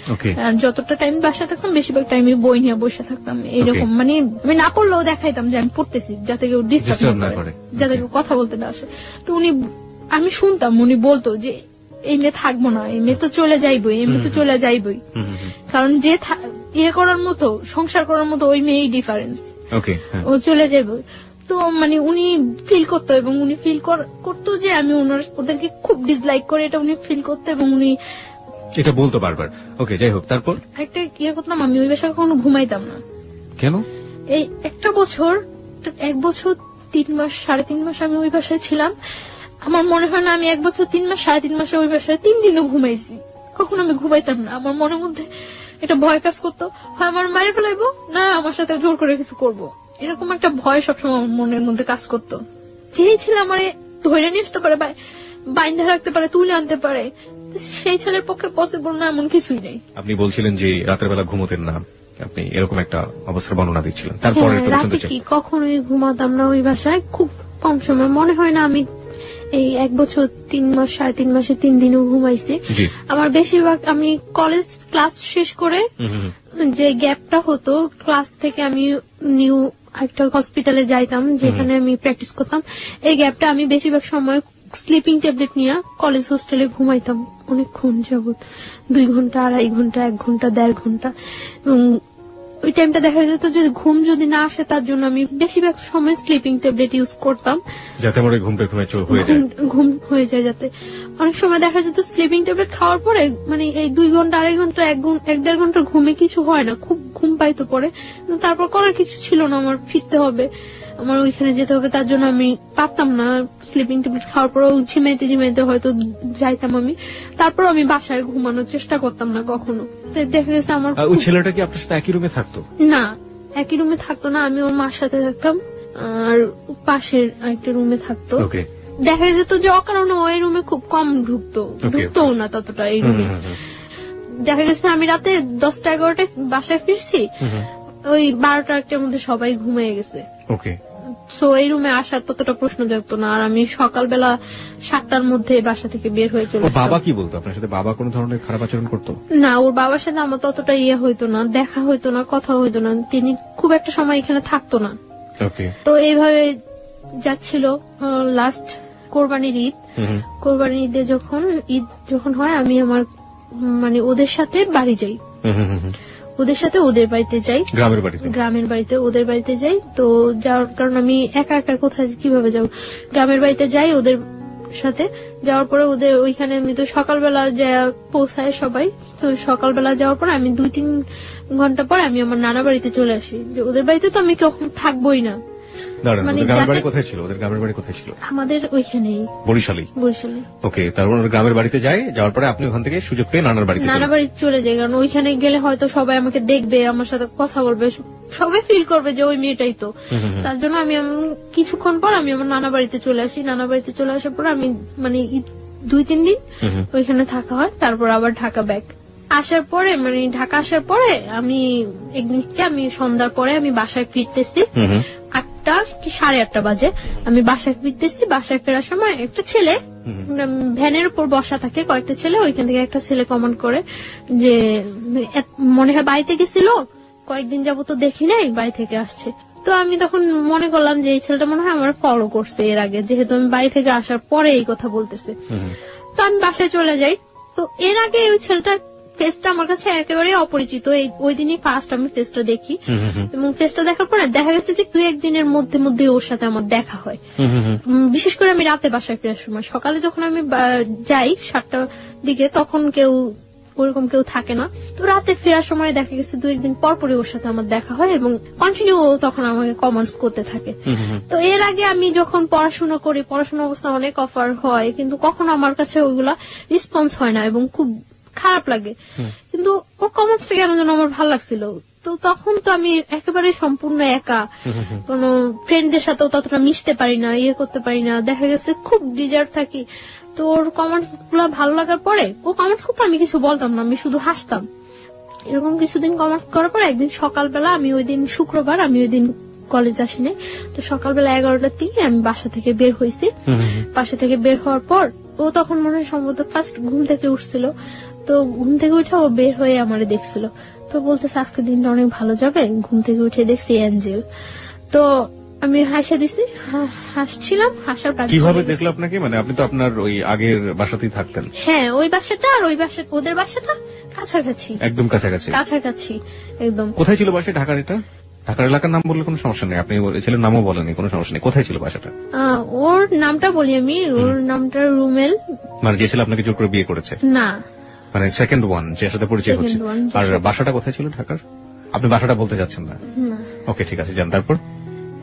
যতটা টাইম বাসায় থাকতাম বেশিরভাগ টাইমে বই নিয়ে বসে থাকতাম, এরকম। মানে আমি না পড়লেও দেখাইতাম যে আমি পড়তেছি, যাতে কেউ ডিস্টার্ব না করে, যাতে কেউ কথা বলতে না আসে। তো আমি শুনতাম উনি বলতো যে এই মেয়ে থাকবো না, এই মেয়ে তো চলে যাইবই, এই মেয়ে তো চলে যাইবই, কারণ যে করার মতো সংসার করার মতো ওই মেয়েই ডিফারেন্স, ও চলে যাইবই। তো মানে উনি ফিল করতো এবং উনি ফিল করতো যে আমি ওদেরকে খুব ডিসলাইক করে, এটা উনি ফিল করতো এবং উনি এটা বলতো বারবার। ওকে, যাই হোক, তারপর একটা করতাম, আমি ওই বাসায় কখনো ঘুমাইতাম না। কেন? এই 1 বছর 3 মাস 3.5 মাস আমি ওই বাসায় ছিলাম। আমার মনে হয় না আমি 1 বছর 3 মাস 3.5 মাসে ওই বাসায় 3 দিনও ঘুমাইছি। কখনো আমি ঘুমাইতাম না। আমার মনের মধ্যে এটা ভয় কাজ করতো, হয় আমার মায়ের ফেলাইবো, না আমার সাথে জোর করে কিছু করবো, এরকম একটা ভয় সবসময় মনের মধ্যে কাজ করতো। যেই ছেলে আমার ধরে নিয়ে আসতে পারে, বাইন্ধা রাখতে পারে, তুলে আনতে পারে, সেই ছেলের পক্ষে পসিবল না এমন কিছুই নেই। আপনি বলছিলেন যে রাতের বেলা ঘুমোতেন না, আপনি এরকম একটা অবস্থার বর্ণনা দিচ্ছিলেন। তারপরে রাতে কি কখনোই ঘুমাতাম না ওই বাসায়, খুব কম সময়। মনে হয় না আমি এই 1 বছর 3 মাস 3.5 মাসে 3 দিনও ঘুমাইছি। আমার বেশিরভাগ আমি কলেজ ক্লাস শেষ করে যে গ্যাপটা হতো, ক্লাস থেকে আমি নিউ একটা হসপিটালে যাইতাম যেখানে আমি প্র্যাকটিস করতাম, এই গ্যাপটা আমি বেশিরভাগ সময় স্লিপিং ট্যাবলেট নিয়ে কলেজ হোস্টেলে ঘুমাইতাম অনেকক্ষণ যাবত, 2 ঘন্টা 2.5 ঘন্টা 1 ঘন্টা 1.5 ঘন্টা। ওই টাইমটা দেখা যেত যদি ঘুম যদি না আসে তার জন্য আমি বেশিরভাগ সময় স্লিপিং ট্যাবলেট ইউজ করতাম, যাতে আমার ঘুমটা একটু হয়ে যায়। ঘুম হয়ে যায় যাতে। অনেক সময় দেখা যেত স্লিপিং ট্যাবলেট খাওয়ার পরে মানে এই 2 ঘন্টা 2.5 ঘন্টা 1-1.5 ঘন্টার ঘুমে কিছু হয় না, খুব ঘুম পাইতো পরে। কিন্তু তারপর করার কিছু ছিল না, আমার ফিরতে হবে, আমার ওইখানে যেতে হবে, তার জন্য আমি পারতাম না। স্লিপিং ট্যাবলেট খাওয়ার পরেও ঝিমাইতে হয়তো যাইতাম আমি, তারপর আমি বাসায় ঘুমানোর চেষ্টা করতাম না কখনো। দেখা গেছে আমার ওই ছেলেটা কি আপনার সাথে একই রুমে থাকতো? না, একই রুমে থাকতো না, আমি ওর মার সাথে থাকতাম আর পাশের আরেকটা রুমে থাকতো। দেখা যেত যে অকারণে ওই রুমে খুব কম ঢুকতো না ততটা এই রুমে। দেখা গেছে আমি রাতে 10টা-11টায় বাসায় ফিরছি, ওই 12টা-1টার মধ্যে সবাই ঘুমিয়ে গেছে। সো এই রুমে আসার ততটা প্রশ্ন জাগতো না। আর আমি সকালবেলা 7টার মধ্যে বাসা থেকে বের হয়ে চলে। বাবা কি বলতো আপনার সাথে? বাবা কোন ধরনের খারাপ আচরণ করতো? না, ওর বাবার সাথে আমার ততটা হইতো না, দেখা হইতো না, কথা হইতো না, তিনি খুব একটা সময় এখানে থাকতো না। তো এইভাবে যাচ্ছিল। লাস্ট কোরবানির ঈদ, কোরবানির ঈদে যখন হয় আমি আমার মানে ওদের সাথে বাড়ি যাই, ওদের সাথে ওদের বাড়িতে যাই, গ্রামের বাড়িতে ওদের বাড়িতে যাই। তো যাওয়ার কারণ আমি একা একা কোথায় কিভাবে যাব, গ্রামের বাড়িতে যাই ওদের সাথে। যাওয়ার পরে ওদের ওইখানে আমি তো সকালবেলা যা পৌঁছায় সবাই, তো সকালবেলা যাওয়ার পরে আমি 2-3 ঘন্টা পরে আমি আমার নানা বাড়িতে চলে আসি। যে ওদের বাড়িতে তো আমি কখন থাকবোই না। আমাদের ওইখানেই, বরিশালে। ওকে, তারপর গ্রামের বাড়িতে যায়, যাওয়ার পরে আপনি ওখান থেকে সুযোগ পেয়ে নানা বাড়িতে চলে যাই, কারণ ওইখানে গেলে হয়তো সবাই আমাকে দেখবে, আমার সাথে কথা বলবে, সবাই ফিল করবে যে ওই মেয়েটাই তো। তার জন্য আমি কিছুক্ষণ পর আমি আমার নানা বাড়িতে চলে আসি। নানা বাড়িতে চলে আসার পর আমি মানে 2-3 দিন ওইখানে থাকা হয়, তারপর আবার ঢাকা ব্যাক। আসার পরে মানে ঢাকা আসার পরে আমি একদিনকে আমি সন্ধ্যার পরে আমি বাসায় ফিরতেছি, 8টা কি 8:30 বাজে। আমি বাসায় ফিরতেছি, বাসায় ফেরার সময় একটা ছেলে ভ্যানের উপর বসা থাকে, কয়েকটা ছেলে, ওইখান থেকে একটা ছেলে কমেন্ট করে যে মনে হয় বাড়িতে গেছিল, কয়েকদিন যাবো তো দেখি নাই, বাড়ি থেকে আসছে। তো আমি তখন মনে করলাম যে এই ছেলেটা মনে হয় আমার ফলো করছে এর আগে, যেহেতু আমি বাড়ি থেকে আসার পরে এই কথা বলতেছে। তো আমি বাসায় চলে যাই। তো এর আগে ওই ছেলেটার ফেসটা আমার কাছে একেবারে অপরিচিত, ওই দিনই ফার্স্ট আমি ফেসটা দেখি। এবং ফেসটা দেখার পরে দেখা গেছে যে 2-1 দিনের মধ্যে ওর সাথে আমার দেখা হয়। বিশেষ করে আমি রাতে বাসায় ফেরার সময়, সকালে যখন আমি যাই 7টার দিকে, তখন ওরকম কেউ থাকে না। তো রাতে ফেরার সময় দেখা গেছে 2-1 দিন পরপরই ওর সাথে আমার দেখা হয় এবং কন্টিনিউ তখন আমাকে কমেন্টস করতে থাকে। তো এর আগে আমি যখন পড়াশোনা করি, পড়াশোনা অবস্থা অনেক অফার হয়, কিন্তু কখনো আমার কাছে ওইগুলা রেসপন্স হয় না এবং খুব খারাপ লাগে। কিন্তু ওর কমেন্টসটা কেন যেন আমার ভালো লাগছিল। তো তখন তো আমি একেবারে সম্পূর্ণ একা, কোন ফ্রেন্ডদের সাথেও ততটা মিশতে পারি না, করতে পারি না, দেখা গেছে খুব ডিজার্ট থাকি। তো ওর কমেন্টস গুলো ভালো লাগার পরে ও কমেন্টস করতে আমি কিছু বলতাম না, আমি শুধু হাসতাম। এরকম কিছুদিন কমেন্টস করার পর একদিন সকালবেলা, আমি ওই দিন শুক্রবার, আমি ওই দিন কলেজ আসিনি, তো সকালবেলা 11টার দিকে আমি বাসা থেকে বের হয়েছি। বাসা থেকে বের হওয়ার পর ও তখন মনে হয় সম্ভবত ফার্স্ট ঘুম থেকে উঠছিল। তো ঘুম থেকে উঠে ও বের হয়ে আমারে দেখছিল, তো বলতেছে আজকে দিনটা অনেক ভালো যাবে। ঘুম থেকে উঠে দেখছি অ্যাঞ্জেল। তো আমি হাসা দিছি, হাসছিলাম, হাসার কাজ। কিভাবে দেখলো আপনাকে? মানে আপনি তো আপনার ওই আগের বাসাতেই থাকতেন। হ্যাঁ, ওই বাসাটা আর ওই বাসা, ওদের বাসাটা কাছাকাছি, একদম কাছাকাছি একদম। কোথায় ছিল বাসা? ঢাকার? এটা ঢাকার এলাকার নাম বললে কোনো সমস্যা নেই, আপনি ছেলের নামও বলেনি, কোনো সমস্যা নেই। কোথায় ছিল বাসাটা? ওর নামটা বলি আমি, ওর নামটা রুমেল। মানে যে ছেলে আপনাকে জোর করে বিয়ে করেছে? না, মানে সেকেন্ড ওয়ান, যার সাথে পরিচয় হচ্ছে। আর বাসাটা কোথায় ছিল ঢাকার? আপনি বাসাটা বলতে যাচ্ছেন না? ওকে, ঠিক আছে, যান। তারপর?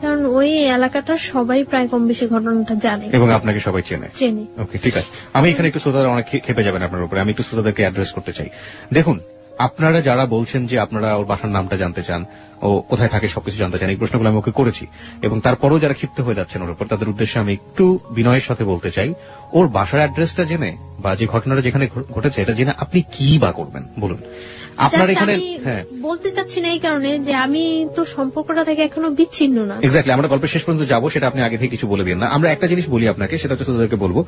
কারণ ওই এলাকাটার সবাই প্রায় কম বেশি ঘটনাটা জানে এবং আপনাকে সবাই চেনে। ওকে, ঠিক আছে। আমি এখানে একটু শ্রোতারা অনেক খেপে যাবেন আপনার উপরে, আমি একটু শ্রোতাদেরকে অ্যাড্রেস করতে চাই। দেখুন, আপনারা যারা বলছেন যে আপনারা ওর বাসার নামটা জানতে চান, ও কোথায় থাকে সবকিছু জানতে চান, এই প্রশ্নগুলো আমি ওকে করেছি, এবং তারপরও যারা ক্ষিপ্ত হয়ে যাচ্ছেন ওর উপর, তাদের উদ্দেশ্যে আমি একটু বিনয়ের সাথে বলতে চাই, ওর বাসার অ্যাড্রেসটা জেনে বা যে ঘটনাটা যেখানে ঘটেছে এটা জেনে আপনি কি বা করবেন বলুন। আপনার এখানে বলতে চাচ্ছি না এই কারণে যে আমি তো সম্পর্কটা থেকে এখনো বিচ্ছিন্ন না। এক্স্যাক্টলি, আমরা গল্পের শেষ পর্যন্ত যাবো, সেটা আপনি আগে থেকে কিছু বলে দিন না। আমরা একটা জিনিস বলি আপনাকে, সেটা হচ্ছে তাদেরকে বলবো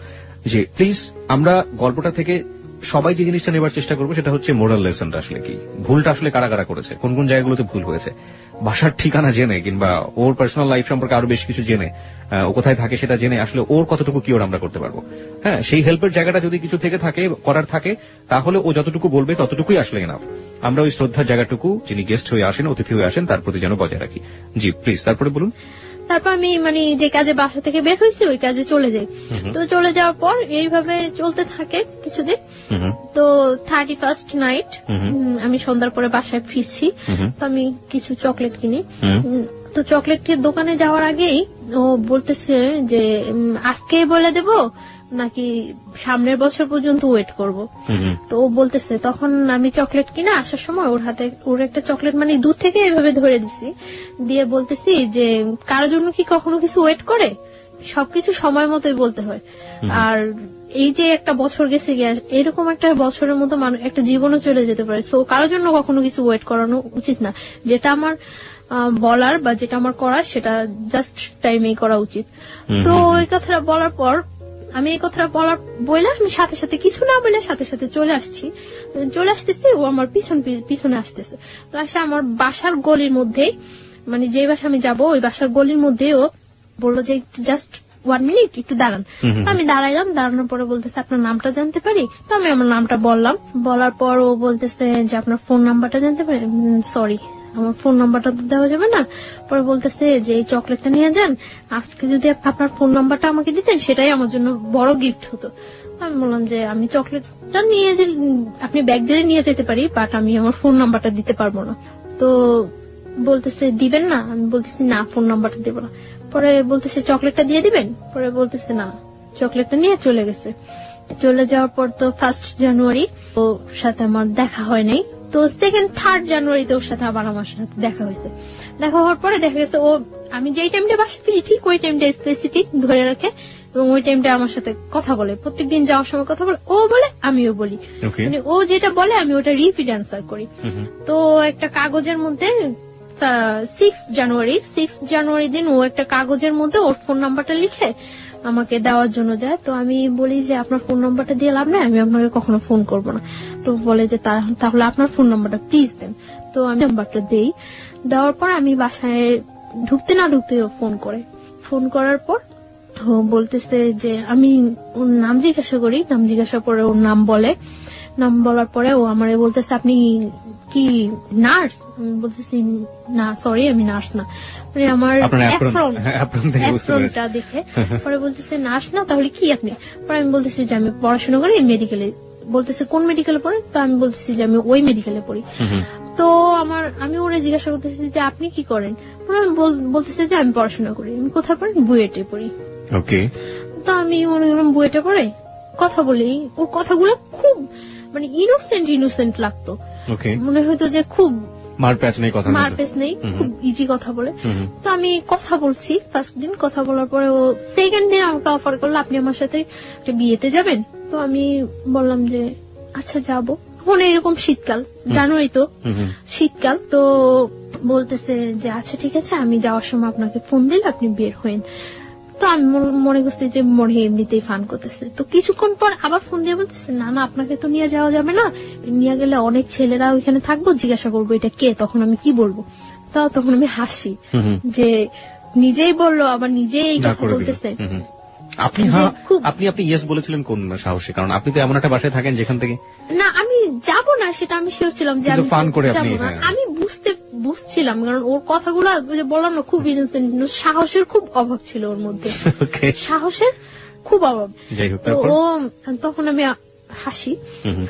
যে প্লিজ আমরা গল্পটা থেকে সবাই যে জিনিসটা নেবার চেষ্টা করবো সেটা হচ্ছে মোরাল লেসনটা আসলে কি, ভুলটা আসলে কারা কারা করেছে, কোন কোন জায়গাগুলোতে ভুল হয়েছে। বাসার ঠিকানা জেনে কিংবা ওর পার্সোনাল লাইফ সম্পর্কে আরো বেশ কিছু জেনে ও কোথায় থাকে সেটা জেনে আসলে ওর কতটুকু কিওর আমরা করতে পারবো। হ্যাঁ, সেই হেল্পের জায়গাটা যদি কিছু থেকে থাকে করার থাকে তাহলে ও যতটুকু বলবে ততটুকুই আসলে এনাফ। আমরা ওই শ্রদ্ধার জায়গাটুকু যিনি গেস্ট হয়ে আসেন, অতিথি হয়ে আসেন, তার প্রতি যেন বজায় রাখি। জি প্লিজ, তারপরে বলুন। তারপর আমি মানে যে কাজে বাসা থেকে বের হয়েছি ওই কাজে চলে যাই। তো চলে যাওয়ার পর এইভাবে চলতে থাকে কিছুদিন। তো 31st নাইট আমি সন্ধ্যার পরে বাসায় ফিরছি। তো আমি কিছু চকলেট কিনি। তো চকলেটের দোকানে যাওয়ার আগেই ও বলতেছে যে আজকে বলে দেব নাকি সামনের বছর পর্যন্ত ওয়েট করব। তো ও বলতেছে, তখন আমি চকলেট কিনা আসার সময় ওর হাতে ওর একটা চকলেট মানে দূর থেকে এভাবে ধরে দিছি, দিয়ে বলতেছি যে কারোর জন্য কি কখনো কিছু ওয়েট করে, সবকিছু সময় মতোই বলতে হয়। আর এই যে একটা বছর গেছে গিয়ে এরকম একটা বছরের মতো একটা জীবনও চলে যেতে পারে। সো কারোর জন্য কখনো কিছু ওয়েট করানো উচিত না। যেটা আমার বলার বা যেটা আমার করার সেটা জাস্ট টাইমেই করা উচিত। তো ওই কথাটা বলার পর আমি এই কথাটা বলে আমি সাথে সাথে কিছু না বলে সাথে সাথে চলে আসতেছি। ও আমার পিছনে আসতেছে। তো আসে আমার বাসার গলির মধ্যে, মানে যে বাসা আমি যাবো ওই বাসার গলির মধ্যে ও বললো যে জাস্ট 1 মিনিট একটু দাঁড়ান। তো আমি দাঁড়াইলাম, দাঁড়ানোর পরে বলতেছে আপনার নামটা জানতে পারি? তো আমি আমার নামটা বললাম। বলার পর ও বলতেছে যে আপনার ফোন নাম্বারটা জানতে পারি? সরি, আমার ফোন নাম্বারটা তো দেওয়া যাবে না। পরে বলতেছে যে এই চকলেটটা নিয়ে যান, আজকে যদি আপনার ফোন নাম্বারটা আমাকে দিতেন সেটাই আমার জন্য বড় গিফট হতো। আমি বললাম যে আমি চকলেটটা নিয়ে যে আপনি ব্যাগ দিয়ে নিয়ে যেতে পারি, বাট আমি আমার ফোন নাম্বারটা দিতে পারবো না। তো বলতেছে দিবেন না? আমি বলতেছি না, ফোন নাম্বারটা দেবো না। পরে বলতেছে চকলেটটা দিয়ে দিবেন? পরে বলতেছে না, চকলেটটা নিয়ে চলে গেছে। চলে যাওয়ার পর তো 1st জানুয়ারি ওর সাথে আমার দেখা হয় নাই। তো 2nd 3rd জানুয়ারিতে ওর সাথে আবার আমার সাথে দেখা হয়েছে। দেখা হওয়ার পরে দেখা গেছে ও আমি যেই টাইমটা বাসা ফিরি ঠিক ওই টাইমটা স্পেসিফিক ধরে রাখে এবং ওই টাইমটা আমার সাথে কথা বলে। প্রত্যেকদিন যাওয়ার সময় কথা বলে, ও বলে আমিও বলি। মানে ও যেটা বলে আমি ওটা রিপিট অ্যান্সার করি। তো একটা কাগজের মধ্যে 6 জানুয়ারি দিন ও একটা কাগজের মধ্যে ওর ফোন নাম্বারটা লিখে আমাকে দেওয়ার জন্য যায়। তো আমি বলি যে আপনার ফোন নাম্বারটা দিয়ে লাভ নেই, আমি আপনাকে কখনো ফোন করবো না। তো বলে যে তাহলে আপনার ফোন নাম্বারটা প্লিজ দেন। তো আমি নাম্বারটা দেই। দেওয়ার পর আমি বাসায় ঢুকতে না ঢুকতে ফোন করার পর ও বলতেছে যে আমি ওর নাম জিজ্ঞাসা করে ওর নাম বলার পরে ও আমারে বলতেছে আপনি কি নার্স? আমি বলতেছি না, সরি আমি নার্স না। মানে আমার অ্যাপ্রনটা দেখে পরে বলতেছে নার্স না, তাহলে কি আপনি? পরে আমি বলতেছি যে আমি পড়াশোনা করি মেডিকেলে। বলতেছে কোন মেডিকেলে পড়ে? তো আমি বলতেছি যে আমি ওই মেডিকেলে পড়ি। তো আমি ওরা জিজ্ঞাসা করতেছি যে আপনি কি করেন? বলতেছে যে আমি পড়াশোনা করি। আমি কোথায় পড়ি? বুয়েটে পড়ি। ওকে। তো আমি মনে করলাম বুয়েটে পড়ে, কথা বলি। ওর কথাগুলো খুব মানে ইনোসেন্ট লাগতো। মনে হয়তো যে খুব মারপ্যাচ নেই, খুব ইজি কথা বলে। তো আমি কথা বলছি। 1st দিন কথা বলার পরে ও 2nd দিন আমাকে অফার করলো আপনি আমার সাথে বিয়েতে যাবেন। তো আমি বললাম যে আচ্ছা যাবো। মানে এরকম শীতকাল, জানুয়ারি তো শীতকাল। তো বলতেছে যে আচ্ছা ঠিক আছে, আমি যাওয়ার সময় আপনাকে ফোন দিলে আপনি বের হইন। তো আমি মনে করছি যে মনে এমনিতেই ফান করতেছে। তো কিছুক্ষণ পর আবার ফোন দিয়ে বলতেছে না আপনাকে তো নিয়ে যাওয়া যাবে না, নিয়ে গেলে অনেক ছেলেরা ওইখানে থাকবো, জিজ্ঞাসা করবো এটা কে, তখন আমি কি বলবো? তখন আমি হাসি যে নিজেই বললো আবার নিজেই এই কথা বলতেছে। আপনি ইয়েস বলেছিলেন কোন সাহসে? কারণ আপনি তো এমন একটা বাসায় থাকেন যেখান থেকে না আমি যাব না সেটা আমি শিওর ছিলাম যে আমি ফান করে যাব না। আমি বুঝছিলাম কারণ ওর কথাগুলো বললাম না খুব ইনোসেন্ট, সাহসের খুব অভাব ছিল ওর মধ্যে। সাহসের খুব অভাব। তো ও তখন আমি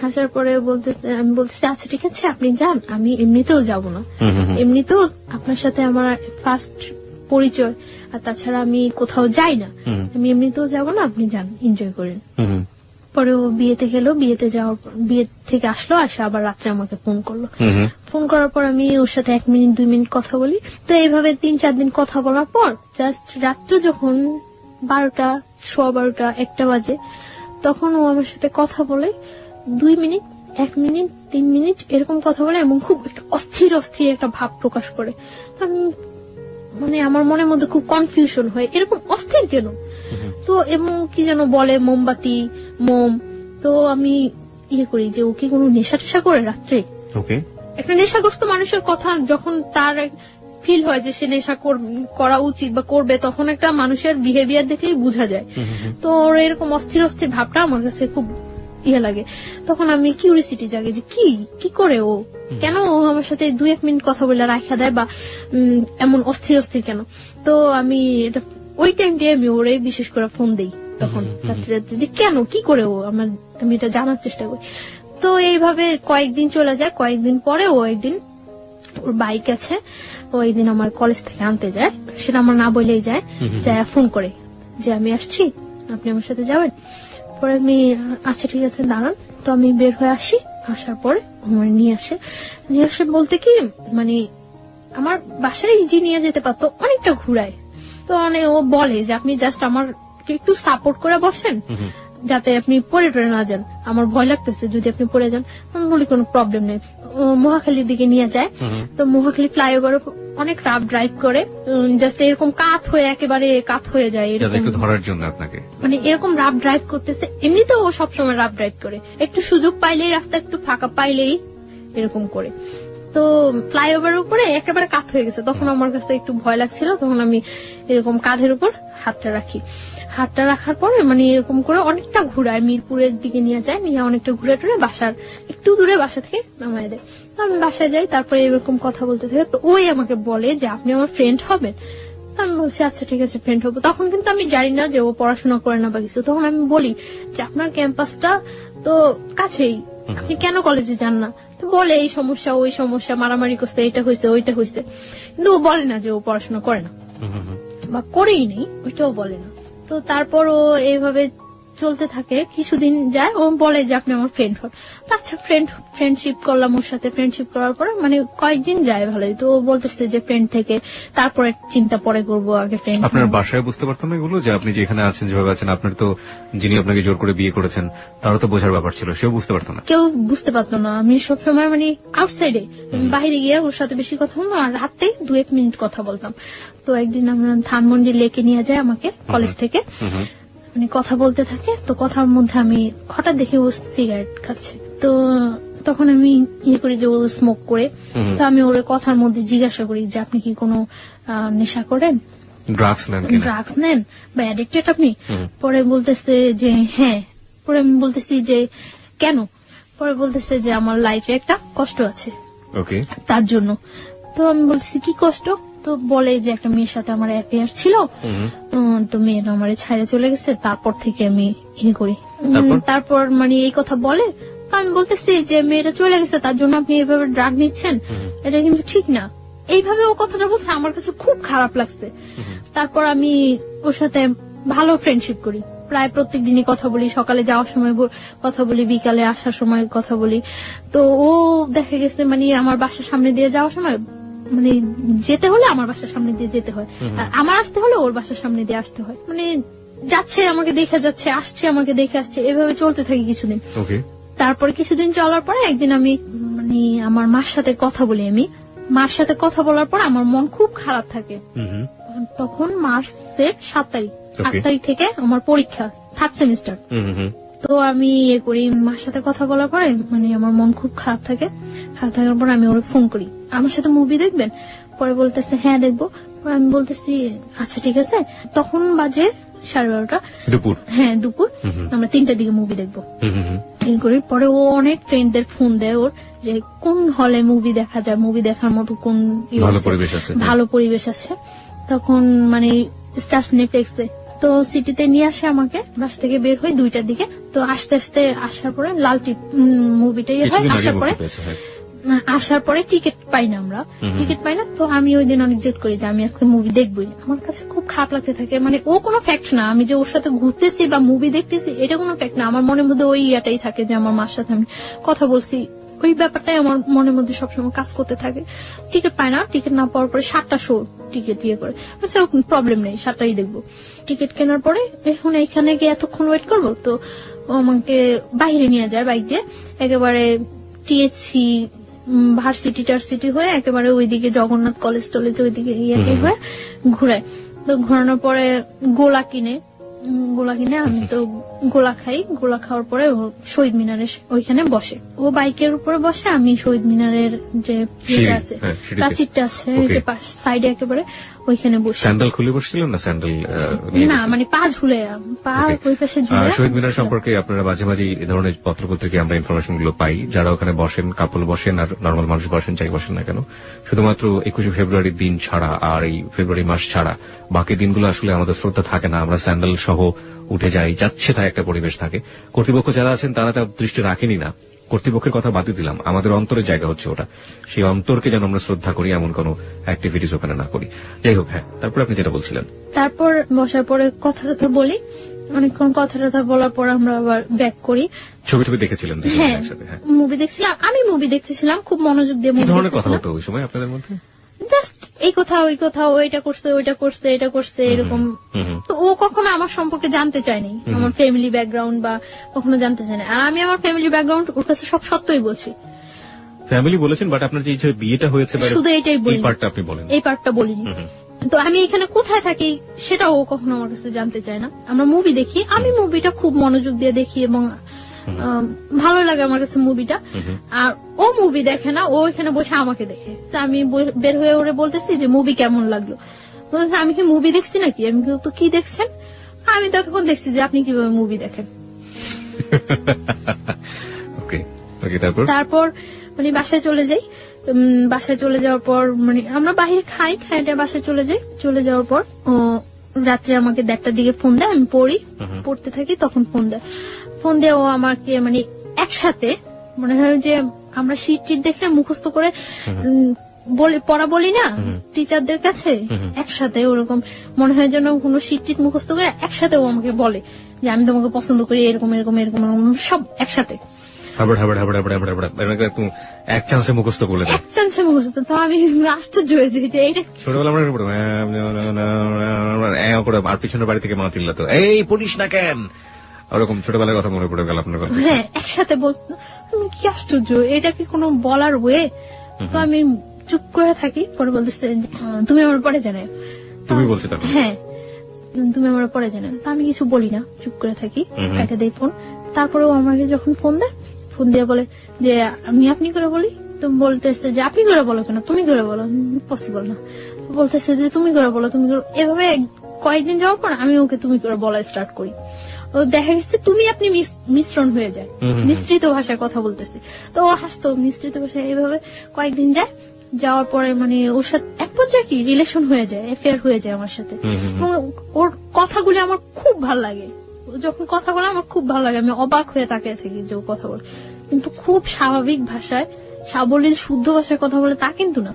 হাসার পরে আমি বলতেছি আচ্ছা ঠিক আছে আপনি যান, আমি এমনিতেও যাব না। এমনিতেও আপনার সাথে আমার 1st পরিচয়, আর তাছাড়া আমি কোথাও যাই না, আমি এমনিতেও যাব না, আপনি যান, এনজয় করেন। পরে ও বিয়েতে গেল, বিয়ে থেকে আসলো, আসে আবার রাত্রে আমাকে ফোন করলো। ফোন করার পর আমি ওর সাথে 1 মিনিট 2 মিনিট কথা বলি। তো এইভাবে 3-4 দিন কথা বলার পর জাস্ট রাত্রে যখন 12টা, 12:15, 1টা বাজে, তখন ও আমার সাথে কথা বলে 2 মিনিট, 1 মিনিট, 3 মিনিট এরকম কথা বলে এবং খুব একটা অস্থির একটা ভাব প্রকাশ করে। মানে আমার মনের মধ্যে খুব কনফিউশন হয়, এরকম অস্থির কেন? তো এবং কি যেন বলে মোমবাতি, মোম। তো আমি করি যে ও কি কোনো নেশা টেশা করে রাত্রে? একটা নেশাগ্রস্ত মানুষের কথা যখন তার ফিল হয় যে সে নেশা করা উচিত বা করবে, তখন একটা মানুষের বিহেভিয়ার দেখলেই বোঝা যায়। তো ওর এরকম অস্থির অস্থির ভাবটা আমার কাছে খুব ইয়ে লাগে। তখন আমি কিউরিসিটি জাগে যে কি করে ও, কেন ও আমার সাথে 2-1 মিনিট কথা বলে রাখা দেয় বা এমন অস্থির অস্থির কেন। তো আমি এটা ওই টাইমটাই আমি ওরে বিশেষ করে ফোন দেই তখন রাত্রে রাত্রে, যে কেন কি করে ও, আমি এটা জানার চেষ্টা করি। তো এইভাবে কয়েকদিন চলে যায়। কয়েকদিন পরে ও একদিন, ওর বাইক আছে, ও একদিন আমার কলেজ থেকে আনতে যায়, সেটা আমার না বলেই যায়, যায় ফোন করে যে আমি আসছি, আপনি আমার সাথে যাবেন। পরে আমি আচ্ছা ঠিক আছে দাঁড়ান। তো আমি বের হয়ে আসি, আসার পরে আমার নিয়ে আসে বলতে কি মানে আমার বাসায় ইজি নিয়ে যেতে পারতো, অনেকটা ঘুরায়। তো ও বলে যে আপনি জাস্ট আমার একটু সাপোর্ট করে বসেন, যাতে আপনি পড়ে টরে না যান, আমার ভয় লাগতেছে যদি আপনি পড়ে যান। আমি বলি কোনো প্রবলেম নেই। মহাখালীর দিকে নিয়ে যায়। তো মহাখালী ফ্লাইওভার অনেক রাফ ড্রাইভ করে, জাস্ট এরকম একেবারে কাত হয়ে যায় একটু ধরার জন্য আপনাকে, মানে এরকম রাফ ড্রাইভ করতেছে। এমনিতেও ও সবসময় রাফ ড্রাইভ করে, একটু সুযোগ পাইলেই, রাস্তা একটু ফাঁকা পাইলেই এরকম করে। তো ফ্লাইওভারের উপরে একেবারে কাত হয়ে গেছে। তখন আমার কাছে একটু ভয় লাগছিল, তখন আমি এরকম কাঁধের উপর হাতটা রাখি। হাতটা রাখার পরে মানে এরকম করে অনেকটা ঘুরায়, মিরপুরের দিকে নিয়ে যায়, নিয়ে অনেকটা ঘুরে টুরে বাসার একটু দূরে বাসা থেকে নামায় দেয়। তো আমি বাসায় যাই, তারপরে এরকম কথা বলতে থাকে। তো ওই আমাকে বলে যে আপনি আমার ফ্রেন্ড হবেন। আমি বলছি আচ্ছা ঠিক আছে ফ্রেন্ড হবো। তখন কিন্তু আমি জানি না যে ও পড়াশোনা করে না বা কিছু। তখন আমি বলি যে আপনার ক্যাম্পাসটা তো কাছেই, আপনি কেন কলেজে যান না? তো বলে এই সমস্যা ওই সমস্যা, মারামারি করছে, এটা হয়েছে ওইটা হয়েছে, কিন্তু ও বলে না যে ও পড়াশোনা করে না বা করেই নেই, ওইটাও বলে না। তো তারপর ও এইভাবে চলতে থাকে, কিছুদিন যায়, ও বলে যে আপনি আমার ফ্রেন্ড হন। তো আচ্ছা ফ্রেন্ডশিপ করলাম ওর সাথে। ফ্রেন্ডশিপ করার পরে মানে কয়েকদিন যায় ভালোই। তো ও বলতেছে যে ফ্রেন্ড থেকে তারপরে চিন্তা পরে করবো, আগে ফ্রেন্ড। আপনার বাসায় বুঝতে পারতাম না এগুলো, যে আপনি যেখানে আছেন যেভাবে আছেন, আপনার তো যিনি আপনাকে জোর করে বিয়ে করেছেন তারও তো বোঝার ব্যাপার ছিল, সেও বুঝতে পারতো না? কেউ বুঝতে পারতো না। আমি সবসময় মানে আউটসাইডে বাইরে গিয়ে ওর সাথে বেশি কথা বলতাম, আর রাতে 2-1 মিনিট কথা বলতাম। তো একদিন আমরা ধানমন্ডি লেকে নিয়ে যায় আমাকে কলেজ থেকে, মানে কথা বলতে থাকে। তো কথার মধ্যে আমি হঠাৎ দেখি ও সিগারেট খাচ্ছে। তো তখন আমি ইয়ে করি যে ও স্মোক করে। তো আমি ওর কথার মধ্যে জিজ্ঞাসা করি যে আপনি কি কোনো নেশা করেন, ড্রাগস নেন বা অ্যাডিক্টেড আপনি? পরে বলতেছে যে হ্যাঁ। পরে আমি বলতেছি যে কেন? পরে বলতেছে যে আমার লাইফে একটা কষ্ট আছে তার জন্য। তো আমি বলতেছি কি কষ্ট? তো বলে যে একটা মেয়ের সাথে আমার অ্যাফেয়ার ছিল, তো মেয়েটা আমার ছাইড়ে চলে গেছে, তারপর থেকে আমি ইয়ে করি। তারপর মানে এই কথা বলে। তো আমি বলতেছি যে মেয়েটা চলে গেছে তার জন্য আপনি এইভাবে ড্রাগ নিচ্ছেন, এটা কিন্তু ঠিক না। এইভাবে ও কথাটা বলছে, আমার কাছে খুব খারাপ লাগছে। তারপর আমি ওর সাথে ভালো ফ্রেন্ডশিপ করি, প্রায় প্রত্যেক দিনই কথা বলি, সকালে যাওয়ার সময় কথা বলি, বিকালে আসার সময় কথা বলি। তো ও দেখা গেছে মানে আমার বাসার সামনে দিয়ে যাওয়ার সময়, মানে যেতে হলে আমার বাসার সামনে দিয়ে যেতে হয়, আর আমার আসতে হলে ওর বাসার সামনে দিয়ে আসতে হয়। মানে যাচ্ছে আমাকে দেখে যাচ্ছে, আসছে আমাকে দেখে আসছে, এভাবে চলতে থাকি কিছুদিন। তারপরে কিছুদিন চলার পরে একদিন আমি মানে আমার মার সাথে কথা বলি। আমি মার সাথে কথা বলার পর আমার মন খুব খারাপ থাকে। তখন মার্চের 7 তারিখ, 8 তারিখ থেকে আমার পরীক্ষা, 3rd সেমিস্টার। তো আমি ইয়ে করি, মার সাথে কথা বলার পরে মানে আমার মন খুব খারাপ থাকে। খারাপ থাকার পর আমি ওরে ফোন করি, আমার সাথে মুভি দেখবেন? পরে বলতেছে হ্যাঁ দেখবো। আমি বলতেছি আচ্ছা ঠিক আছে। তখন বাজে 12:30 দুপুর। হ্যাঁ দুপুর, আমরা 3টার দিকে মুভি দেখবো এই করি। পরে ও অনেক ফ্রেন্ডদের ফোন দেয় ওর, যে কোন হলে মুভি দেখা যায়, মুভি দেখার মতো কোন ভালো পরিবেশ আছে। তখন মানে স্টার সিনেপ্লেক্সে, তো সিটিতে নিয়ে আসে আমাকে। বাসা থেকে বের হই 2টার দিকে। তো আস্তে আস্তে আসার পরে লাল টিপ মুভিটাই হয়। আসার পরে টিকিট পাই না, আমরা টিকিট পাই না। তো আমি ওই দিন অনেক জেদ করি যে আমি আজকে মুভি দেখবই। আমার কাছে খুব খারাপ লাগতে থাকে, মানে ও কোনো ফ্যাক্ট না, আমি যে ওর সাথে ঘুরতেছি বা মুভি দেখতেছি এটা কোনো ফ্যাক্ট না। আমার মনের মধ্যে ওই ইয়াটাই থাকে যে আমার মার সাথে আমি কথা বলছি, ওই ব্যাপারটাই আমার মনের মধ্যে সবসময় কাজ করতে থাকে। টিকিট পাই না, টিকিট না পাওয়ার পরে 7টা শো টিকিট ইয়ে করে, প্রবলেম নেই 7টাই দেখবো। টিকিট কেনার পরে এখন এইখানে গিয়ে এতক্ষণ ওয়েট করবো। তো আমাকে বাইরে নিয়ে যায় বাইক দিয়ে, একেবারে টিএসসি ভার্সিটি হয়ে একেবারে ওইদিকে জগন্নাথ কলেজ টলেজ ওইদিকে ইয়ে হয়ে ঘুরায়। তো ঘোরানোর পরে গোলা কিনে গোলা কিনে, আমি তো গোলা খাই। গোলা খাওয়ার পরে ও শহীদ মিনারের ওইখানে বসে, ও বাইকের উপরে বসে, আমি শহীদ মিনারের যে সিঁড়ি, আছে সিঁড়িতে। প্রাচীরটা আছে Okay. যে সাইডে একেবারে ওইখানে বসে। স্যান্ডেল খুলে বসছিলেন না স্যান্ডেল না মানে পা ঝুলে, পা Okay. ওই পাশে ঝুলে। শহীদ মিনার সম্পর্কে আপনারা মাঝে মাঝে এই ধরনের পত্রপত্রিকায় আমরা ইনফরমেশন গুলো পাই, যারা ওখানে বসেন, কাপল বসেন আর নর্মাল মানুষ বসেন, যাই বসেন না কেন, শুধুমাত্র 21শে ফেব্রুয়ারির দিন ছাড়া আর এই ফেব্রুয়ারি মাস ছাড়া বাকি দিনগুলো আসলে আমাদের শ্রদ্ধা থাকে না, আমরা স্যান্ডেল সহ উঠে যাই, যাচ্ছে তাই একটা পরিবেশ থাকে। কর্তৃপক্ষ যারা আছেন তারা তা দৃষ্টি রাখেনি না, কর্তৃপক্ষের কথা বাদ দিলাম, আমাদের অন্তরের জায়গা হচ্ছে ওটা, সেই অন্তরকে যেন আমরা শ্রদ্ধা করি, এমন কোন অ্যাক্টিভিটিস ওখানে না করি। যাই হোক, হ্যাঁ, তারপর আপনি যেটা বলছিলেন। তারপর বসার পরে কথা টথা বলি, অনেকক্ষণ কথা টথা বলার পর আমরা আবার ব্যাক করি। ছবি টবি দেখেছিলেন দুজনে হ্যাঁ, একসাথে? হ্যাঁ। মুভি দেখছিলাম, আমি মুভি দেখতেছিলাম খুব মনোযোগ দিয়ে কি মুভি ধরনের কথা দেখতেছিলাম। হতো ওই সময় আপনাদের মধ্যে? জাস্ট এই কথা ওই কথা, ওইটা করছে ওইটা করছে এটা করছে এরকম। তো ও কখনো আমার সম্পর্কে জানতে চায়নি, আমার ফ্যামিলি ব্যাকগ্রাউন্ড বা কখনো জানতে চায় না। আর আমি আমার ফ্যামিলি ব্যাকগ্রাউন্ড ওর কাছে সব সত্যই বলছি। ফ্যামিলি বলেছেন, বাট আপনার যে বিয়েটা হয়েছে শুধু এটাই বলি, এই পার্টটা আপনি বলেন। এই পার্টটা বলিনি। তো আমি এখানে কোথায় থাকি সেটা ও কখনো আমার কাছে জানতে চায় না। আমরা মুভি দেখি, আমি মুভিটা খুব মনোযোগ দিয়ে দেখি এবং ভালো লাগে আমার কাছে মুভিটা। আর ও মুভি দেখে না, ও এখানে বসে আমাকে দেখে। তা আমি বের হয়ে ওরে বলতেছি যে মুভি কেমন লাগলো, বলতেছে আমি কি মুভি দেখছি নাকি? আমি তো কি দেখছেন? আমি তখন দেখছি যে আপনি কিভাবে মুভি দেখেন। ওকে ওকে, তারপর মানে বাসায় চলে যাই। বাসায় চলে যাওয়ার পর মানে আমরা বাইরে খাইটা বাসায় চলে যাই। চলে যাওয়ার পর ও রাত্রে আমাকে 1টার দিকে ফোন দেয়, আমি পড়তে থাকি, তখন ফোন দিয়ে ও আমাকে মানে একসাথে মনে হয় যে আমরা শীট টিট দেখে মুখস্থ করে পড়া বলি না টিচারদের কাছে, একসাথে ওরকম মনে হয় যেন কোনো শীট টিট মুখস্থ করে একসাথে ও আমাকে বলে যে আমি তোমাকে পছন্দ করি, এরকম এরকম এরকম সব একসাথে এক চান্সে মুখস্থ করলে এক চান্সে মুখস্থ। তো আমি আশ্চর্য হয়েছি যে এটা ছোটবেলা আমরা আর পিছনের বাড়ি থেকে মা চিল্লাতো, এই পড়িস না কেন, ওরকম ছোটবেলার কথা মনে পড়ে গেল আপনার কথা। হ্যাঁ, একসাথে বলতো। কি আশ্চর্য, এটা কি কোনো বলার ওয়ে? তো আমি চুপ করে থাকি। পরে বলতেছে তুমি আমার পরে জানাও। তুমি বলছো তারপর? হ্যাঁ, তুমি আমার পরে জানাও। তো আমি কিছু বলি না, চুপ করে থাকি, কেটে দেই ফোন। তারপরেও আমাকে যখন ফোন দিয়ে বলে যে আমি আপনি করে বলি, তো বলতেছে যে আপনি করে বলো কেন, তুমি করে বলো, পসিবল না। বলতেছে যে তুমি করে বলো, তুমি করে। এভাবে কয়েকদিন যাওয়ার পর আমি ওকে তুমি করে বলা স্টার্ট করি। ও দেখা গেছে তুমি আপনি মিশ্রণ হয়ে যায়, মিশ্রিত ভাষায় কথা বলতেছি। তো ও হাসতো মিশ্রিত ভাষায়। এইভাবে কয়েকদিন যাওয়ার পরে মানে ওর সাথে এক পর্যায়ে কি রিলেশন হয়ে যায়, অ্যাফেয়ার হয়ে যায় আমার সাথে। এবং ওর কথাগুলি আমার খুব ভালো লাগে, যখন কথা বলে আমার খুব ভালো লাগে, আমি অবাক হয়ে তাকিয়ে থাকি যে ও কথা বলে, কিন্তু খুব স্বাভাবিক ভাষায়, সাবলীল শুদ্ধ ভাষায় কথা বলে তা কিন্তু না,